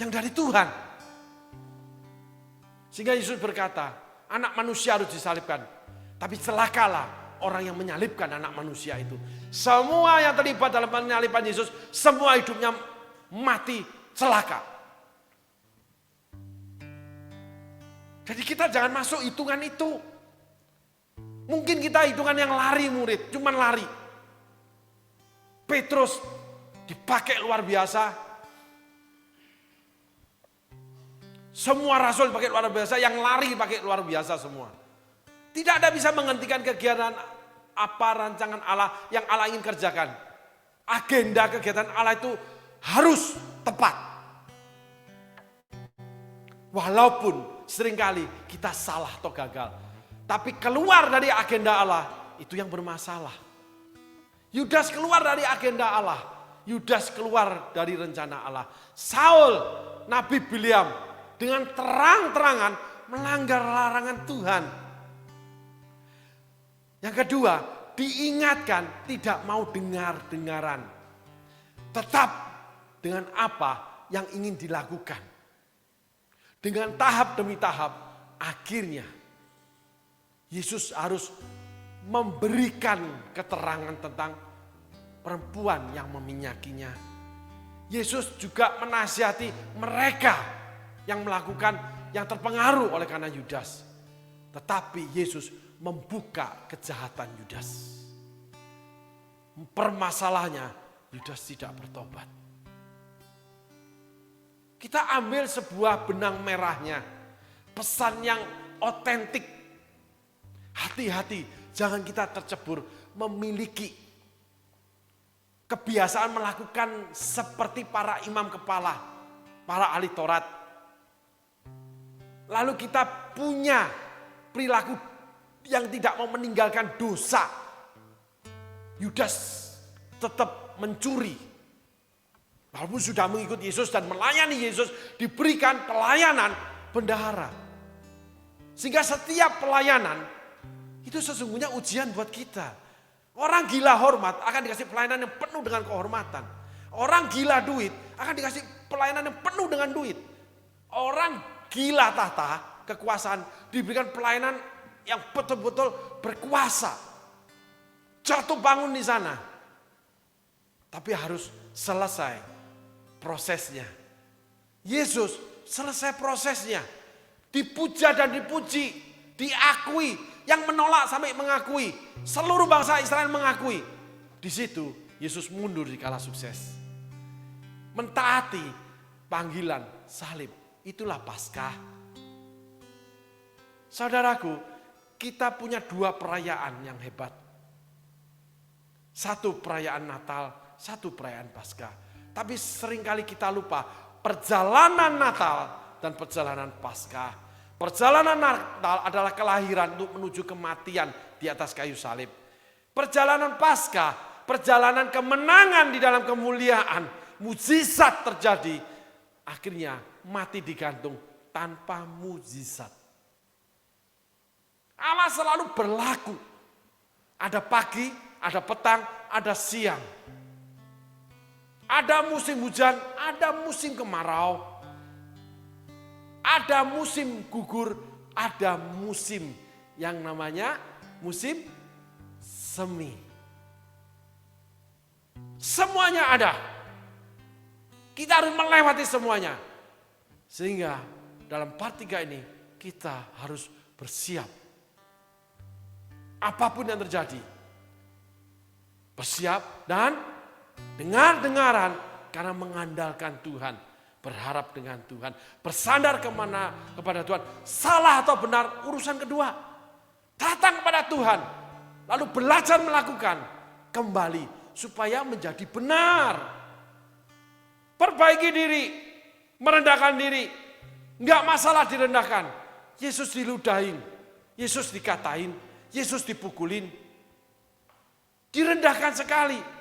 yang dari Tuhan. Sehingga Yesus berkata, anak manusia harus disalibkan. Tapi celakalah orang yang menyalibkan anak manusia itu. Semua yang terlibat dalam penyaliban Yesus, semua hidupnya mati celaka. Jadi kita jangan masuk hitungan itu. Mungkin kita hitungan yang lari murid, cuman lari. Petrus dipakai luar biasa. Semua rasul pakai luar biasa, yang lari pakai luar biasa semua. Tidak ada bisa menghentikan kegiatan apa rancangan Allah yang Allah ingin kerjakan. Agenda kegiatan Allah itu harus tepat. Walaupun seringkali kita salah atau gagal. Tapi keluar dari agenda Allah, itu yang bermasalah. Yudas keluar dari agenda Allah. Yudas keluar dari rencana Allah. Saul, Nabi Bileam, dengan terang-terangan melanggar larangan Tuhan. Yang kedua, diingatkan tidak mau dengar-dengaran. Tetap dengan apa yang ingin dilakukan. Dengan tahap demi tahap, akhirnya Yesus harus memberikan keterangan tentang perempuan yang meminyakinya. Yesus juga menasihati mereka yang melakukan, yang terpengaruh oleh karena Yudas. Tetapi Yesus membuka kejahatan Yudas. Permasalahannya, Yudas tidak bertobat. Kita ambil sebuah benang merahnya, pesan yang otentik. Hati-hati, jangan kita tercebur memiliki kebiasaan melakukan seperti para imam kepala, para ahli Taurat. Lalu kita punya perilaku yang tidak mau meninggalkan dosa. Yudas tetap mencuri. Walaupun sudah mengikuti Yesus dan melayani Yesus, diberikan pelayanan bendahara. Sehingga setiap pelayanan itu sesungguhnya ujian buat kita. Orang gila hormat akan dikasih pelayanan yang penuh dengan kehormatan. Orang gila duit akan dikasih pelayanan yang penuh dengan duit. Orang gila tahta, kekuasaan, diberikan pelayanan yang betul-betul berkuasa. Jatuh bangun di sana. Tapi harus selesai prosesnya. Yesus selesai prosesnya. Dipuja dan dipuji, diakui. Yang menolak sampai mengakui. Seluruh bangsa Israel mengakui. Di situ Yesus mundur di kala sukses. Mentaati panggilan salib. Itulah Paskah. Saudaraku, kita punya dua perayaan yang hebat. Satu perayaan Natal, satu perayaan Paskah. Tapi seringkali kita lupa perjalanan Natal dan perjalanan Paskah. Perjalanan Natal adalah kelahiran untuk menuju kematian di atas kayu salib. Perjalanan Paskah, perjalanan kemenangan di dalam kemuliaan, mukjizat terjadi. Akhirnya mati digantung tanpa mukjizat. Allah selalu berlaku. Ada pagi, ada petang, ada siang. Ada musim hujan, ada musim kemarau. Ada musim gugur, ada musim yang namanya musim semi. Semuanya ada. Kita harus melewati semuanya. Sehingga dalam part 3 ini kita harus bersiap. Apapun yang terjadi. Bersiap dan dengar-dengaran karena mengandalkan Tuhan. Berharap dengan Tuhan, bersandar kepada Tuhan. Salah atau benar urusan kedua. Datang kepada Tuhan, lalu belajar melakukan kembali supaya menjadi benar. Perbaiki diri, merendahkan diri. Enggak masalah direndahkan. Yesus diludahin, Yesus dikatain, Yesus dipukulin. Direndahkan sekali.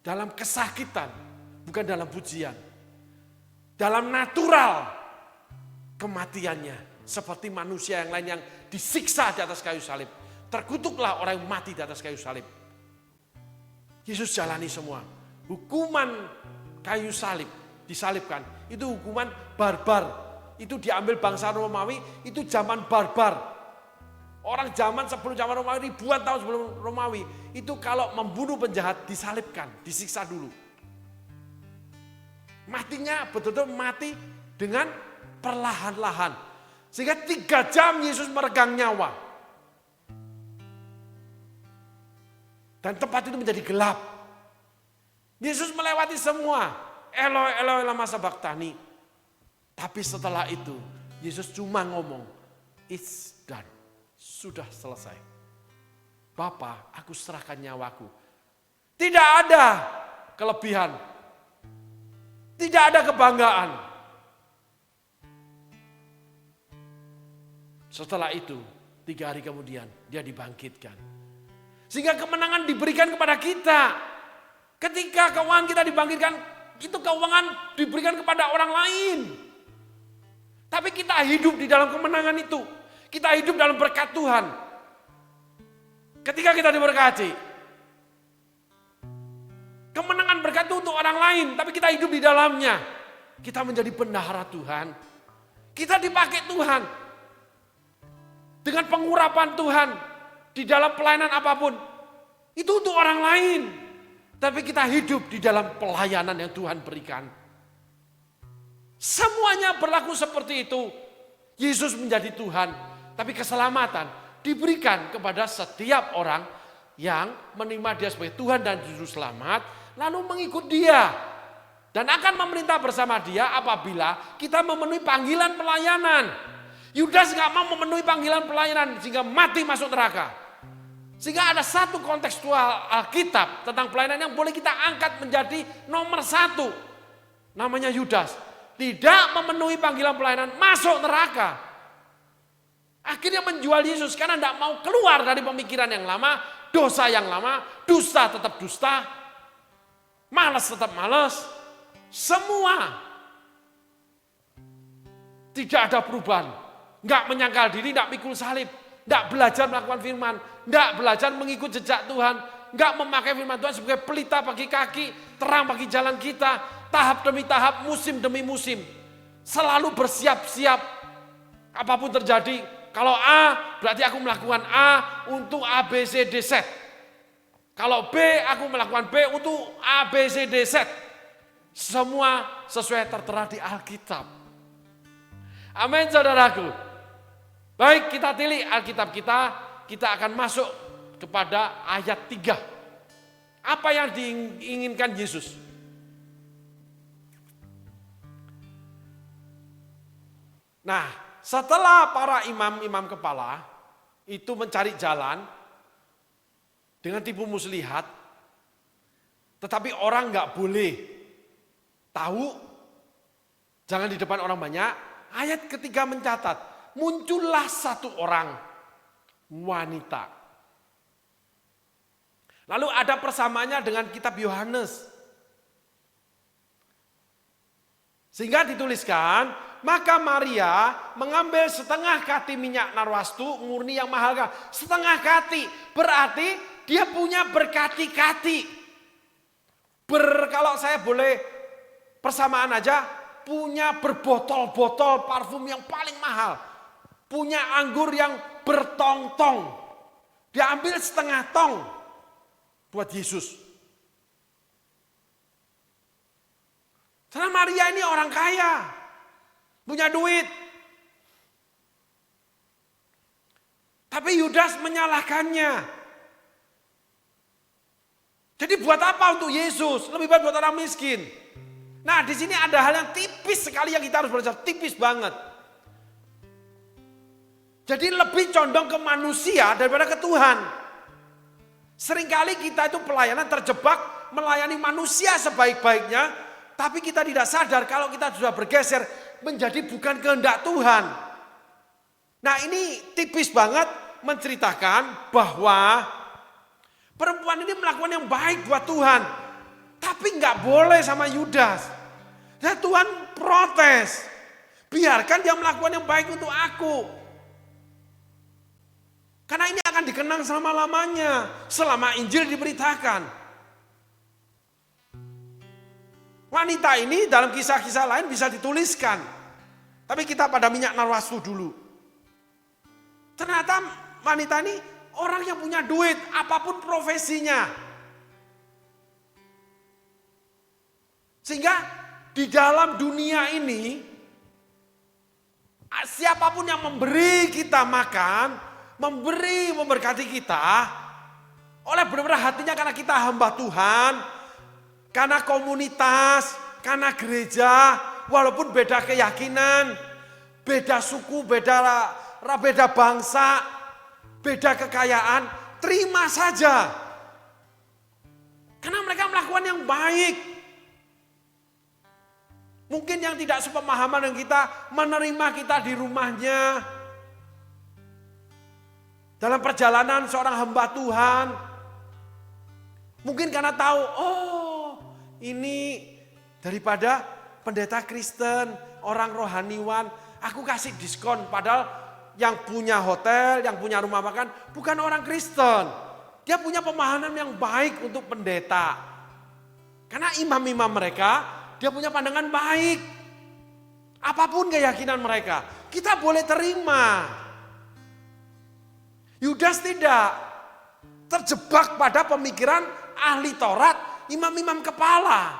Dalam kesakitan, bukan dalam pujian. Dalam natural kematiannya. Seperti manusia yang lain yang disiksa di atas kayu salib. Terkutuklah orang yang mati di atas kayu salib. Yesus jalani semua. Hukuman kayu salib, disalibkan. Itu hukuman barbar. Itu diambil bangsa Romawi, itu zaman barbar. Orang zaman sebelum zaman Romawi, ribuan tahun sebelum Romawi, itu kalau membunuh penjahat disalibkan, disiksa dulu. Matinya betul-betul mati dengan perlahan-lahan. Sehingga 3 jam Yesus meregang nyawa. Dan tempat itu menjadi gelap. Yesus melewati semua. Eloi, Eloi, lama sabachthani. Tapi setelah itu, Yesus cuma ngomong, it's done. Sudah selesai. Bapa, aku serahkan nyawaku. Tidak ada kelebihan. Tidak ada kebanggaan. Setelah itu 3 hari kemudian dia dibangkitkan. Sehingga kemenangan diberikan kepada kita. Ketika keuangan kita dibangkitkan, itu keuangan diberikan kepada orang lain. Tapi kita hidup di dalam kemenangan itu. Kita hidup dalam berkat Tuhan. Ketika kita diberkati, kemenangan berkat itu untuk orang lain, tapi kita hidup di dalamnya. Kita menjadi bendahara Tuhan. Kita dipakai Tuhan. Dengan pengurapan Tuhan di dalam pelayanan apapun. Itu untuk orang lain. Tapi kita hidup di dalam pelayanan yang Tuhan berikan. Semuanya berlaku seperti itu. Yesus menjadi Tuhan. Tapi keselamatan diberikan kepada setiap orang yang menerima dia sebagai Tuhan dan Juru Selamat. Lalu mengikut dia. Dan akan memerintah bersama dia apabila kita memenuhi panggilan pelayanan. Yudas gak mau memenuhi panggilan pelayanan sehingga mati masuk neraka. Sehingga ada satu kontekstual Alkitab tentang pelayanan yang boleh kita angkat menjadi nomor 1. Namanya Yudas. Tidak memenuhi panggilan pelayanan, masuk neraka. Akhirnya menjual Yesus karena tidak mau keluar dari pemikiran yang lama, dosa yang lama, dusta tetap dusta, malas tetap malas. Semua tidak ada perubahan. Enggak menyangkal diri, enggak pikul salib, enggak belajar melakukan firman, enggak belajar mengikut jejak Tuhan, enggak memakai firman Tuhan sebagai pelita bagi kaki, terang bagi jalan kita, tahap demi tahap, musim demi musim. Selalu bersiap-siap apapun terjadi. Kalau A, berarti aku melakukan A untuk A, B, C, D, Z. Kalau B, aku melakukan B untuk A, B, C, D, Z. Semua sesuai tertera di Alkitab. Amin, saudaraku. Baik, kita tilik Alkitab kita akan masuk kepada ayat 3. Apa yang diinginkan Yesus? Nah, setelah para imam-imam kepala itu mencari jalan dengan tipu muslihat, tetapi orang nggak boleh tahu, jangan di depan orang banyak. Ayat ketiga mencatat, muncullah satu orang wanita. Lalu ada persamaannya dengan kitab Yohanes. Sehingga dituliskan, maka Maria mengambil setengah kati minyak narwastu murni yang mahal. Setengah kati, berarti dia punya berkati-kati. Kalau saya boleh persamaan aja, punya berbotol-botol parfum yang paling mahal. Punya anggur yang bertong-tong. Dia ambil setengah tong buat Yesus. Karena Maria ini orang kaya. Punya duit. Tapi Yudas menyalahkannya. Jadi buat apa untuk Yesus? Lebih baik buat orang miskin. Nah, di sini ada hal yang tipis sekali yang kita harus belajar, tipis banget. Jadi lebih condong ke manusia daripada ke Tuhan. Seringkali kita itu pelayanan terjebak melayani manusia sebaik-baiknya, tapi kita tidak sadar kalau kita sudah bergeser menjadi bukan kehendak Tuhan. Nah, ini tipis banget menceritakan bahwa perempuan ini melakukan yang baik buat Tuhan. Tapi nggak boleh sama Yudas. Dan Tuhan protes. Biarkan dia melakukan yang baik untuk aku. Karena ini akan dikenang selama-lamanya. Selama Injil diberitakan. Wanita ini dalam kisah-kisah lain bisa dituliskan. Tapi kita pada minyak narwastu dulu. Ternyata wanita ini orang yang punya duit. Apapun profesinya. Sehingga di dalam dunia ini, siapapun yang memberi kita makan, memberkati kita, oleh benar-benar hatinya karena kita hamba Tuhan, karena komunitas, karena gereja, walaupun beda keyakinan, beda suku, beda bangsa, beda kekayaan, terima saja. Karena mereka melakukan yang baik. Mungkin yang tidak sepemahaman dengan kita, menerima kita di rumahnya. Dalam perjalanan seorang hamba Tuhan, mungkin karena tahu, oh ini daripada pendeta Kristen, orang rohaniwan, aku kasih diskon. Padahal yang punya hotel, yang punya rumah makan bukan orang Kristen. Dia punya pemahaman yang baik untuk pendeta. Karena imam-imam mereka, dia punya pandangan baik. Apapun keyakinan mereka, kita boleh terima. Yudas tidak terjebak pada pemikiran ahli Taurat, imam-imam kepala.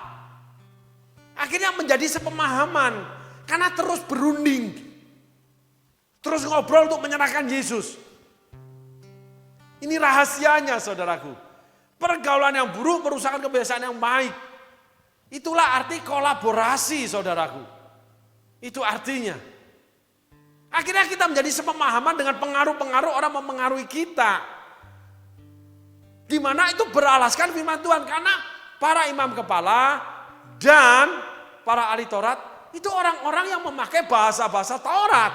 Akhirnya menjadi sepemahaman karena terus berunding. Terus ngobrol untuk menyerahkan Yesus. Ini rahasianya saudaraku. Pergaulan yang buruk merusak kebiasaan yang baik. Itulah arti kolaborasi saudaraku. Itu artinya. Akhirnya kita menjadi sepemahaman dengan pengaruh-pengaruh orang mempengaruhi kita. Di mana itu beralaskan firman Tuhan. Karena para imam kepala dan para ahli Taurat itu orang-orang yang memakai bahasa-bahasa Taurat.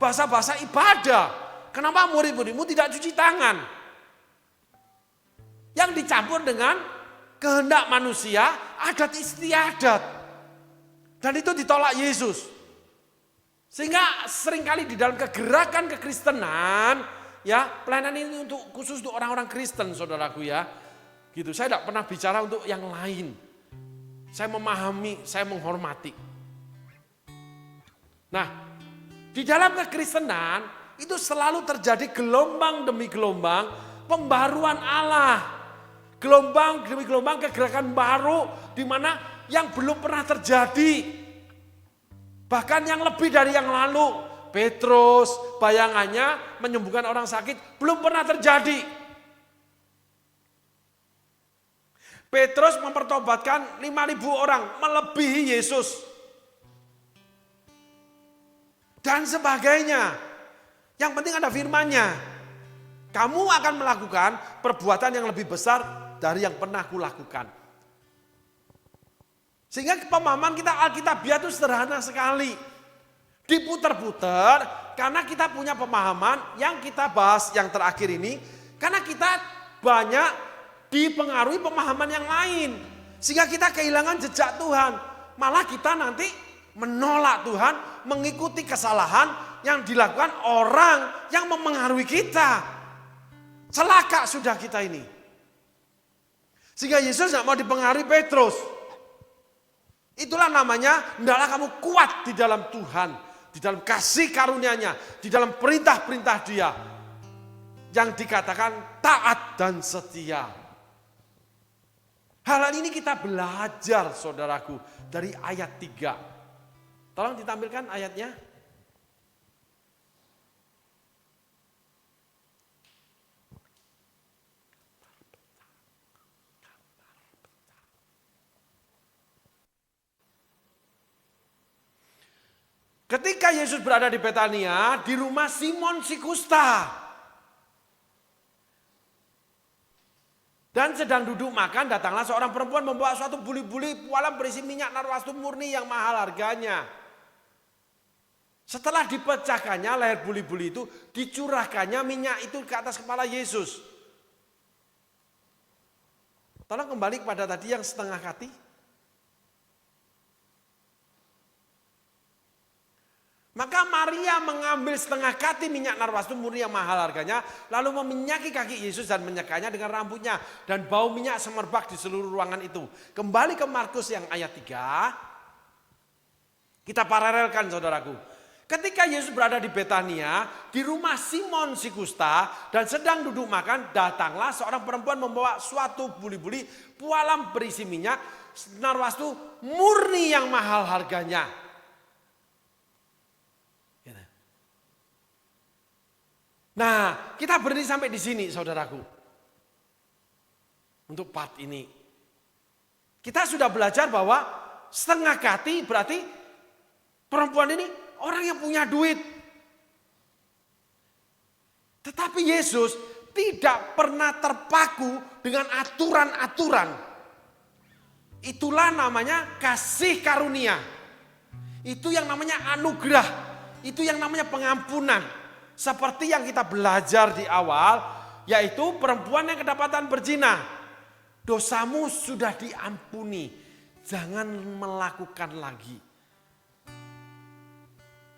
Bahasa-bahasa ibadah. Kenapa murid-muridmu tidak cuci tangan? Yang dicampur dengan kehendak manusia, adat istiadat. Dan itu ditolak Yesus. Sehingga seringkali di dalam kegerakan kekristenan, ya pelayanan ini khusus untuk orang-orang Kristen, saudaraku ya. Gitu, saya tidak pernah bicara untuk yang lain. Saya memahami, saya menghormati. Nah, di dalam kekristenan itu selalu terjadi gelombang demi gelombang pembaruan Allah. Gelombang demi gelombang kegerakan baru di mana yang belum pernah terjadi. Bahkan yang lebih dari yang lalu. Petrus bayangannya menyembuhkan orang sakit belum pernah terjadi. Petrus mempertobatkan 5.000 orang melebihi Yesus. Dan sebagainya. Yang penting ada firman-Nya. Kamu akan melakukan perbuatan yang lebih besar dari yang pernah kulakukan. Sehingga pemahaman kita Alkitabiah itu sederhana sekali. Diputer-puter karena kita punya pemahaman yang kita bahas yang terakhir ini. Karena kita banyak dipengaruhi pemahaman yang lain. Sehingga kita kehilangan jejak Tuhan. Malah kita nanti menolak Tuhan, mengikuti kesalahan yang dilakukan orang yang mempengaruhi kita. Celaka sudah kita ini. Sehingga Yesus tidak mau dipengaruhi Petrus. Itulah namanya, hendaklah kamu kuat di dalam Tuhan, di dalam kasih karunia-Nya, di dalam perintah-perintah Dia. Yang dikatakan taat dan setia. Hal ini kita belajar saudaraku dari ayat 3. Tolong ditampilkan ayatnya. Ketika Yesus berada di Betania, di rumah Simon si kusta. Dan sedang duduk makan, datanglah seorang perempuan membawa suatu buli-buli pualam berisi minyak narwastu murni yang mahal harganya. Setelah dipecahkannya leher buli-buli itu, dicurahkannya minyak itu ke atas kepala Yesus. Tolong kembali kepada tadi yang setengah hati. Maka Maria mengambil setengah kati minyak narwastu murni yang mahal harganya, lalu meminyaki kaki Yesus dan menyekanya dengan rambutnya, dan bau minyak semerbak di seluruh ruangan itu. Kembali ke Markus yang ayat 3, kita paralelkan saudaraku. Ketika Yesus berada di Betania, di rumah Simon si kusta, dan sedang duduk makan, datanglah seorang perempuan membawa suatu buli-buli pualam berisi minyak narwastu murni yang mahal harganya. Nah, kita berhenti sampai di sini saudaraku. Untuk part ini. Kita sudah belajar bahwa setengah kati berarti perempuan ini orang yang punya duit. Tetapi Yesus tidak pernah terpaku dengan aturan-aturan. Itulah namanya kasih karunia. Itu yang namanya anugerah. Itu yang namanya pengampunan. Seperti yang kita belajar di awal, yaitu perempuan yang kedapatan berzina. Dosamu sudah diampuni, jangan melakukan lagi.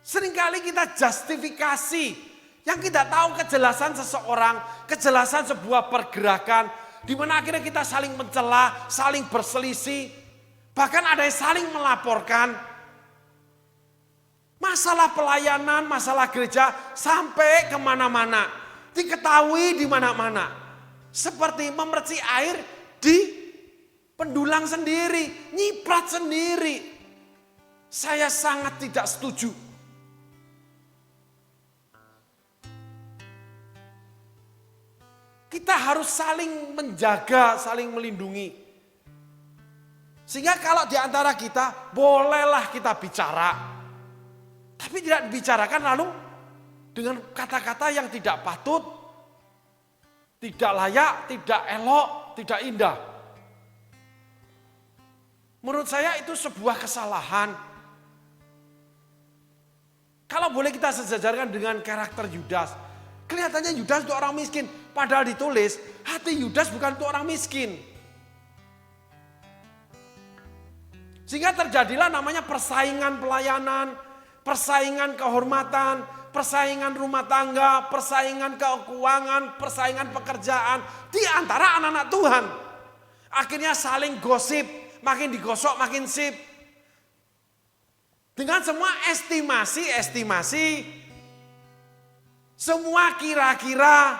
Seringkali kita justifikasi yang kita tahu kejelasan seseorang, kejelasan sebuah pergerakan, di mana akhirnya kita saling mencela, saling berselisih, bahkan ada yang saling melaporkan. Masalah pelayanan, masalah gereja sampai kemana-mana, diketahui di mana-mana. Seperti memercik air di pendulang sendiri, nyiprat sendiri. Saya sangat tidak setuju. Kita harus saling menjaga, saling melindungi. Sehingga kalau di antara kita, bolehlah kita bicara. Tapi tidak dibicarakan lalu dengan kata-kata yang tidak patut, tidak layak, tidak elok, tidak indah. Menurut saya itu sebuah kesalahan. Kalau boleh kita sejajarkan dengan karakter Yudas. Kelihatannya Yudas itu orang miskin. Padahal ditulis, hati Yudas bukan untuk orang miskin. Sehingga terjadilah namanya persaingan pelayanan, persaingan kehormatan, persaingan rumah tangga, persaingan keuangan, persaingan pekerjaan di antara anak-anak Tuhan. Akhirnya saling gosip, makin digosok makin sip. Dengan semua estimasi, semua kira-kira,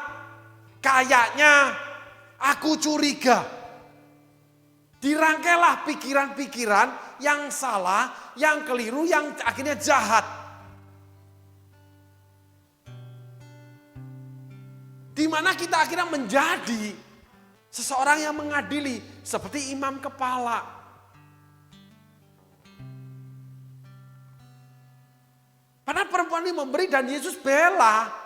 kayaknya, aku curiga. Dirangkailah pikiran-pikiran yang salah, yang keliru, yang akhirnya jahat. Di mana kita akhirnya menjadi seseorang yang mengadili seperti imam kepala. Padahal perempuan ini memberi dan Yesus bela.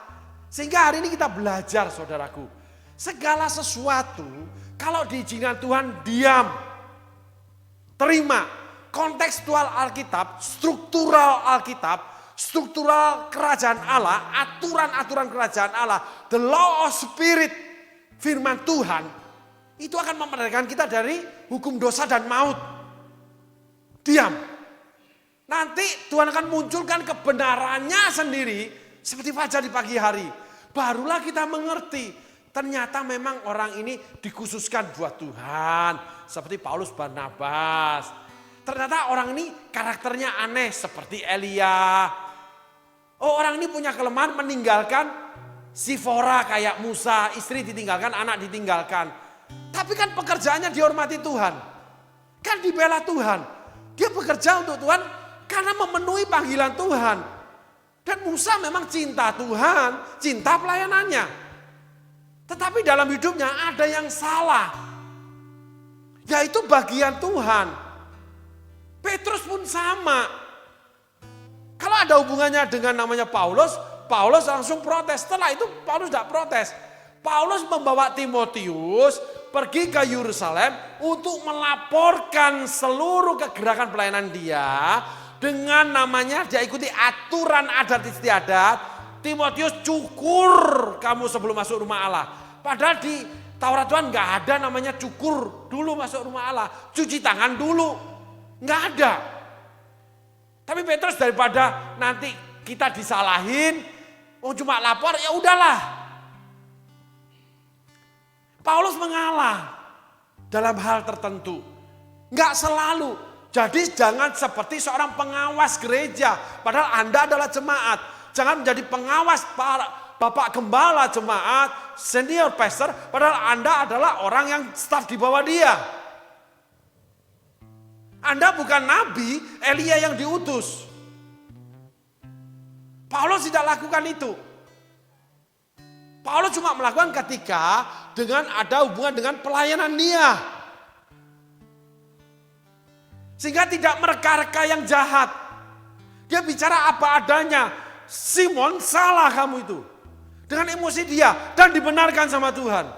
Sehingga hari ini kita belajar saudaraku. Segala sesuatu kalau diizinkan Tuhan diam. Terima. Kontekstual Alkitab, struktural Alkitab, struktural kerajaan Allah, aturan-aturan kerajaan Allah, the law of spirit, firman Tuhan, itu akan memerdekakan kita dari hukum dosa dan maut. Diam. Nanti Tuhan akan munculkan kebenarannya sendiri seperti fajar di pagi hari. Barulah kita mengerti, ternyata memang orang ini dikhususkan buat Tuhan. Seperti Paulus Barnabas. Ternyata orang ini karakternya aneh seperti Elia. Oh, orang ini punya kelemahan meninggalkan Sifora kayak Musa, istri ditinggalkan, anak ditinggalkan. Tapi kan pekerjaannya dihormati Tuhan. Kan dibela Tuhan. Dia bekerja untuk Tuhan karena memenuhi panggilan Tuhan. Dan Musa memang cinta Tuhan, cinta pelayanannya. Tetapi dalam hidupnya ada yang salah. Yaitu bagian Tuhan. Petrus pun sama. Kalau ada hubungannya dengan namanya Paulus, Paulus langsung protes. Setelah itu Paulus tidak protes. Paulus membawa Timotius pergi ke Yerusalem untuk melaporkan seluruh kegerakan pelayanan dia. Dengan namanya dia ikuti aturan adat istiadat. Timotius, cukur kamu sebelum masuk rumah Allah. Padahal di Taurat Tuhan gak ada namanya cukur dulu masuk rumah Allah. Cuci tangan dulu. Gak ada. Tapi Petrus daripada nanti kita disalahin. Oh cuma lapor ya udahlah. Paulus mengalah dalam hal tertentu. Gak selalu. Jadi jangan seperti seorang pengawas gereja. Padahal Anda adalah jemaat. Jangan menjadi pengawas Bapak Gembala jemaat, senior pastor. Padahal Anda adalah orang yang staf di bawah dia. Anda bukan nabi, Elia yang diutus. Paulus tidak lakukan itu. Paulus cuma melakukan ketika dengan ada hubungan dengan pelayanan dia. Sehingga tidak mereka-reka yang jahat. Dia bicara apa adanya. Simon salah kamu itu. Dengan emosi dia. Dan dibenarkan sama Tuhan.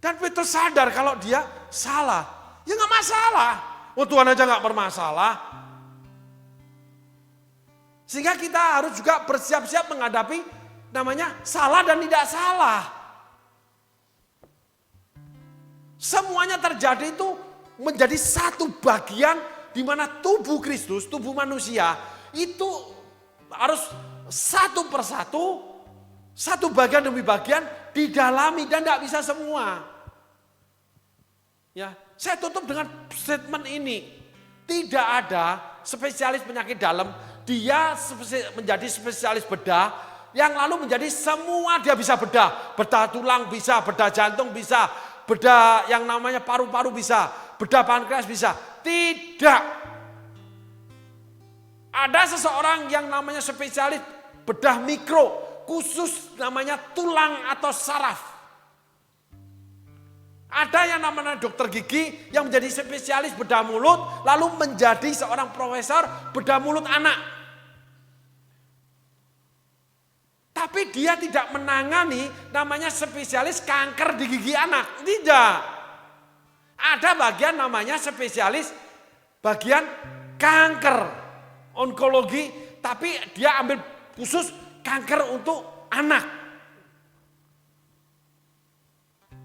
Dan Petrus sadar kalau dia salah. Ya gak masalah. Oh Tuhan aja gak bermasalah. Sehingga kita harus juga bersiap-siap menghadapi namanya salah dan tidak salah. Semuanya terjadi itu menjadi satu bagian di mana tubuh Kristus, tubuh manusia itu harus satu persatu, satu bagian demi bagian didalami dan tidak bisa semua. Ya, saya tutup dengan statement ini. Tidak ada spesialis penyakit dalam, dia menjadi spesialis bedah, yang lalu menjadi semua dia bisa bedah. Bedah tulang bisa, bedah jantung bisa, bedah yang namanya paru-paru bisa, bedah pankreas bisa. Tidak. Ada seseorang yang namanya spesialis bedah mikro, khusus namanya tulang atau saraf. Ada yang namanya dokter gigi yang menjadi spesialis bedah mulut, lalu menjadi seorang profesor bedah mulut anak. Tapi dia tidak menangani namanya spesialis kanker di gigi anak. Tidak. Ada bagian namanya spesialis bagian kanker, onkologi, tapi dia ambil khusus kanker untuk anak.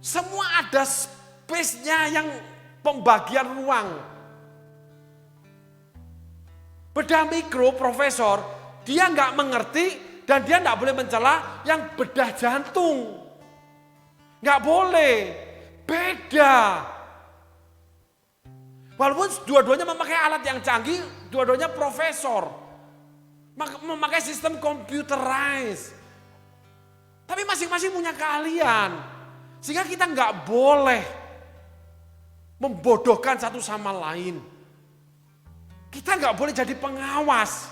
Semua ada space-nya yang pembagian ruang. Bedah mikro, profesor, dia nggak mengerti dan dia nggak boleh mencela yang bedah jantung. Nggak boleh, beda. Walaupun dua-duanya memakai alat yang canggih, dua-duanya profesor. Memakai sistem computerized. Tapi masing-masing punya keahlian. Sehingga kita nggak boleh membodohkan satu sama lain. Kita nggak boleh jadi pengawas.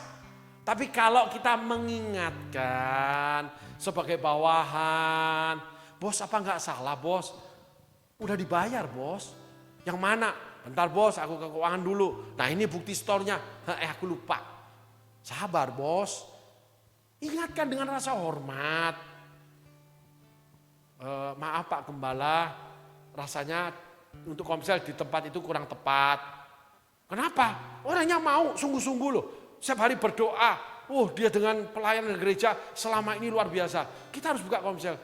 Tapi kalau kita mengingatkan sebagai bawahan, bos apa nggak salah bos? Udah dibayar bos. Yang mana? Bentar bos, aku ke keuangan dulu. Nah ini bukti store-nya. Aku lupa. Sabar bos. Ingatkan dengan rasa hormat. Maaf Pak Gembala, rasanya untuk komsel di tempat itu kurang tepat. Kenapa? Orangnya mau sungguh-sungguh loh. Setiap hari berdoa. Dia dengan pelayanan gereja selama ini luar biasa. Kita harus buka komsel.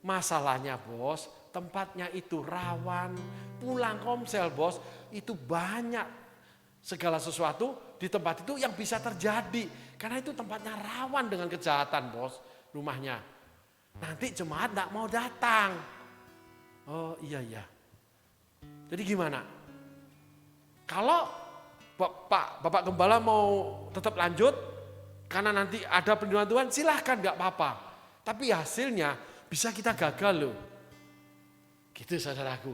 Masalahnya bos, tempatnya itu rawan. Pulang komsel bos, itu banyak segala sesuatu di tempat itu yang bisa terjadi. Karena itu tempatnya rawan dengan kejahatan bos, rumahnya. Nanti jemaat tidak mau datang. Oh iya. Jadi gimana? Kalau Bapak Gembala mau tetap lanjut, karena nanti ada perlindungan Tuhan, silahkan gak apa-apa. Tapi hasilnya bisa kita gagal loh. Gitu saudaraku.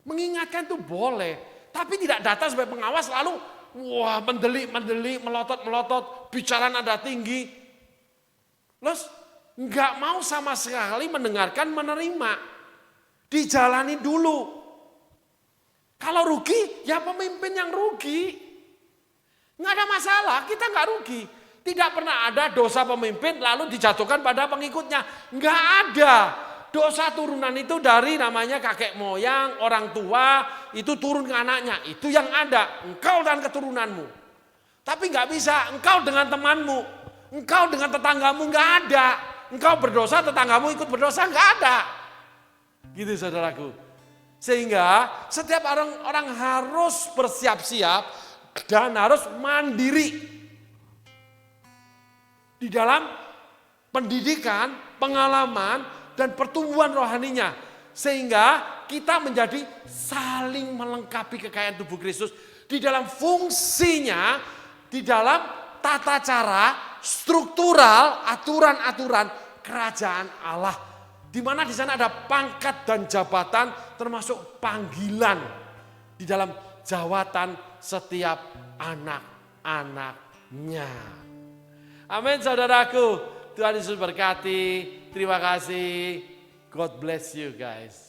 Mengingatkan itu boleh, tapi tidak datang sebagai pengawas lalu mendelik, melotot, bicara nada tinggi. Terus nggak mau sama sekali mendengarkan, menerima. Dijalani dulu. Kalau rugi, ya pemimpin yang rugi. Nggak ada masalah, kita nggak rugi. Tidak pernah ada dosa pemimpin lalu dijatuhkan pada pengikutnya. Nggak ada. Dosa turunan itu dari namanya kakek moyang, orang tua, itu turun ke anaknya. Itu yang ada, engkau dan keturunanmu. Tapi nggak bisa, engkau dengan temanmu, engkau dengan tetanggamu, nggak ada. Engkau berdosa, tetanggamu ikut berdosa, nggak ada. Gitu saudaraku. Sehingga setiap orang harus bersiap-siap dan harus mandiri. Di dalam pendidikan, pengalaman, dan pertumbuhan rohaninya. Sehingga kita menjadi saling melengkapi kekayaan tubuh Kristus. Di dalam fungsinya, di dalam tata cara, struktural, aturan-aturan kerajaan Allah. Di mana di sana ada pangkat dan jabatan termasuk panggilan di dalam jawatan setiap anak-anaknya. Amin saudaraku. Tuhan Yesus berkati. Terima kasih. God bless you guys.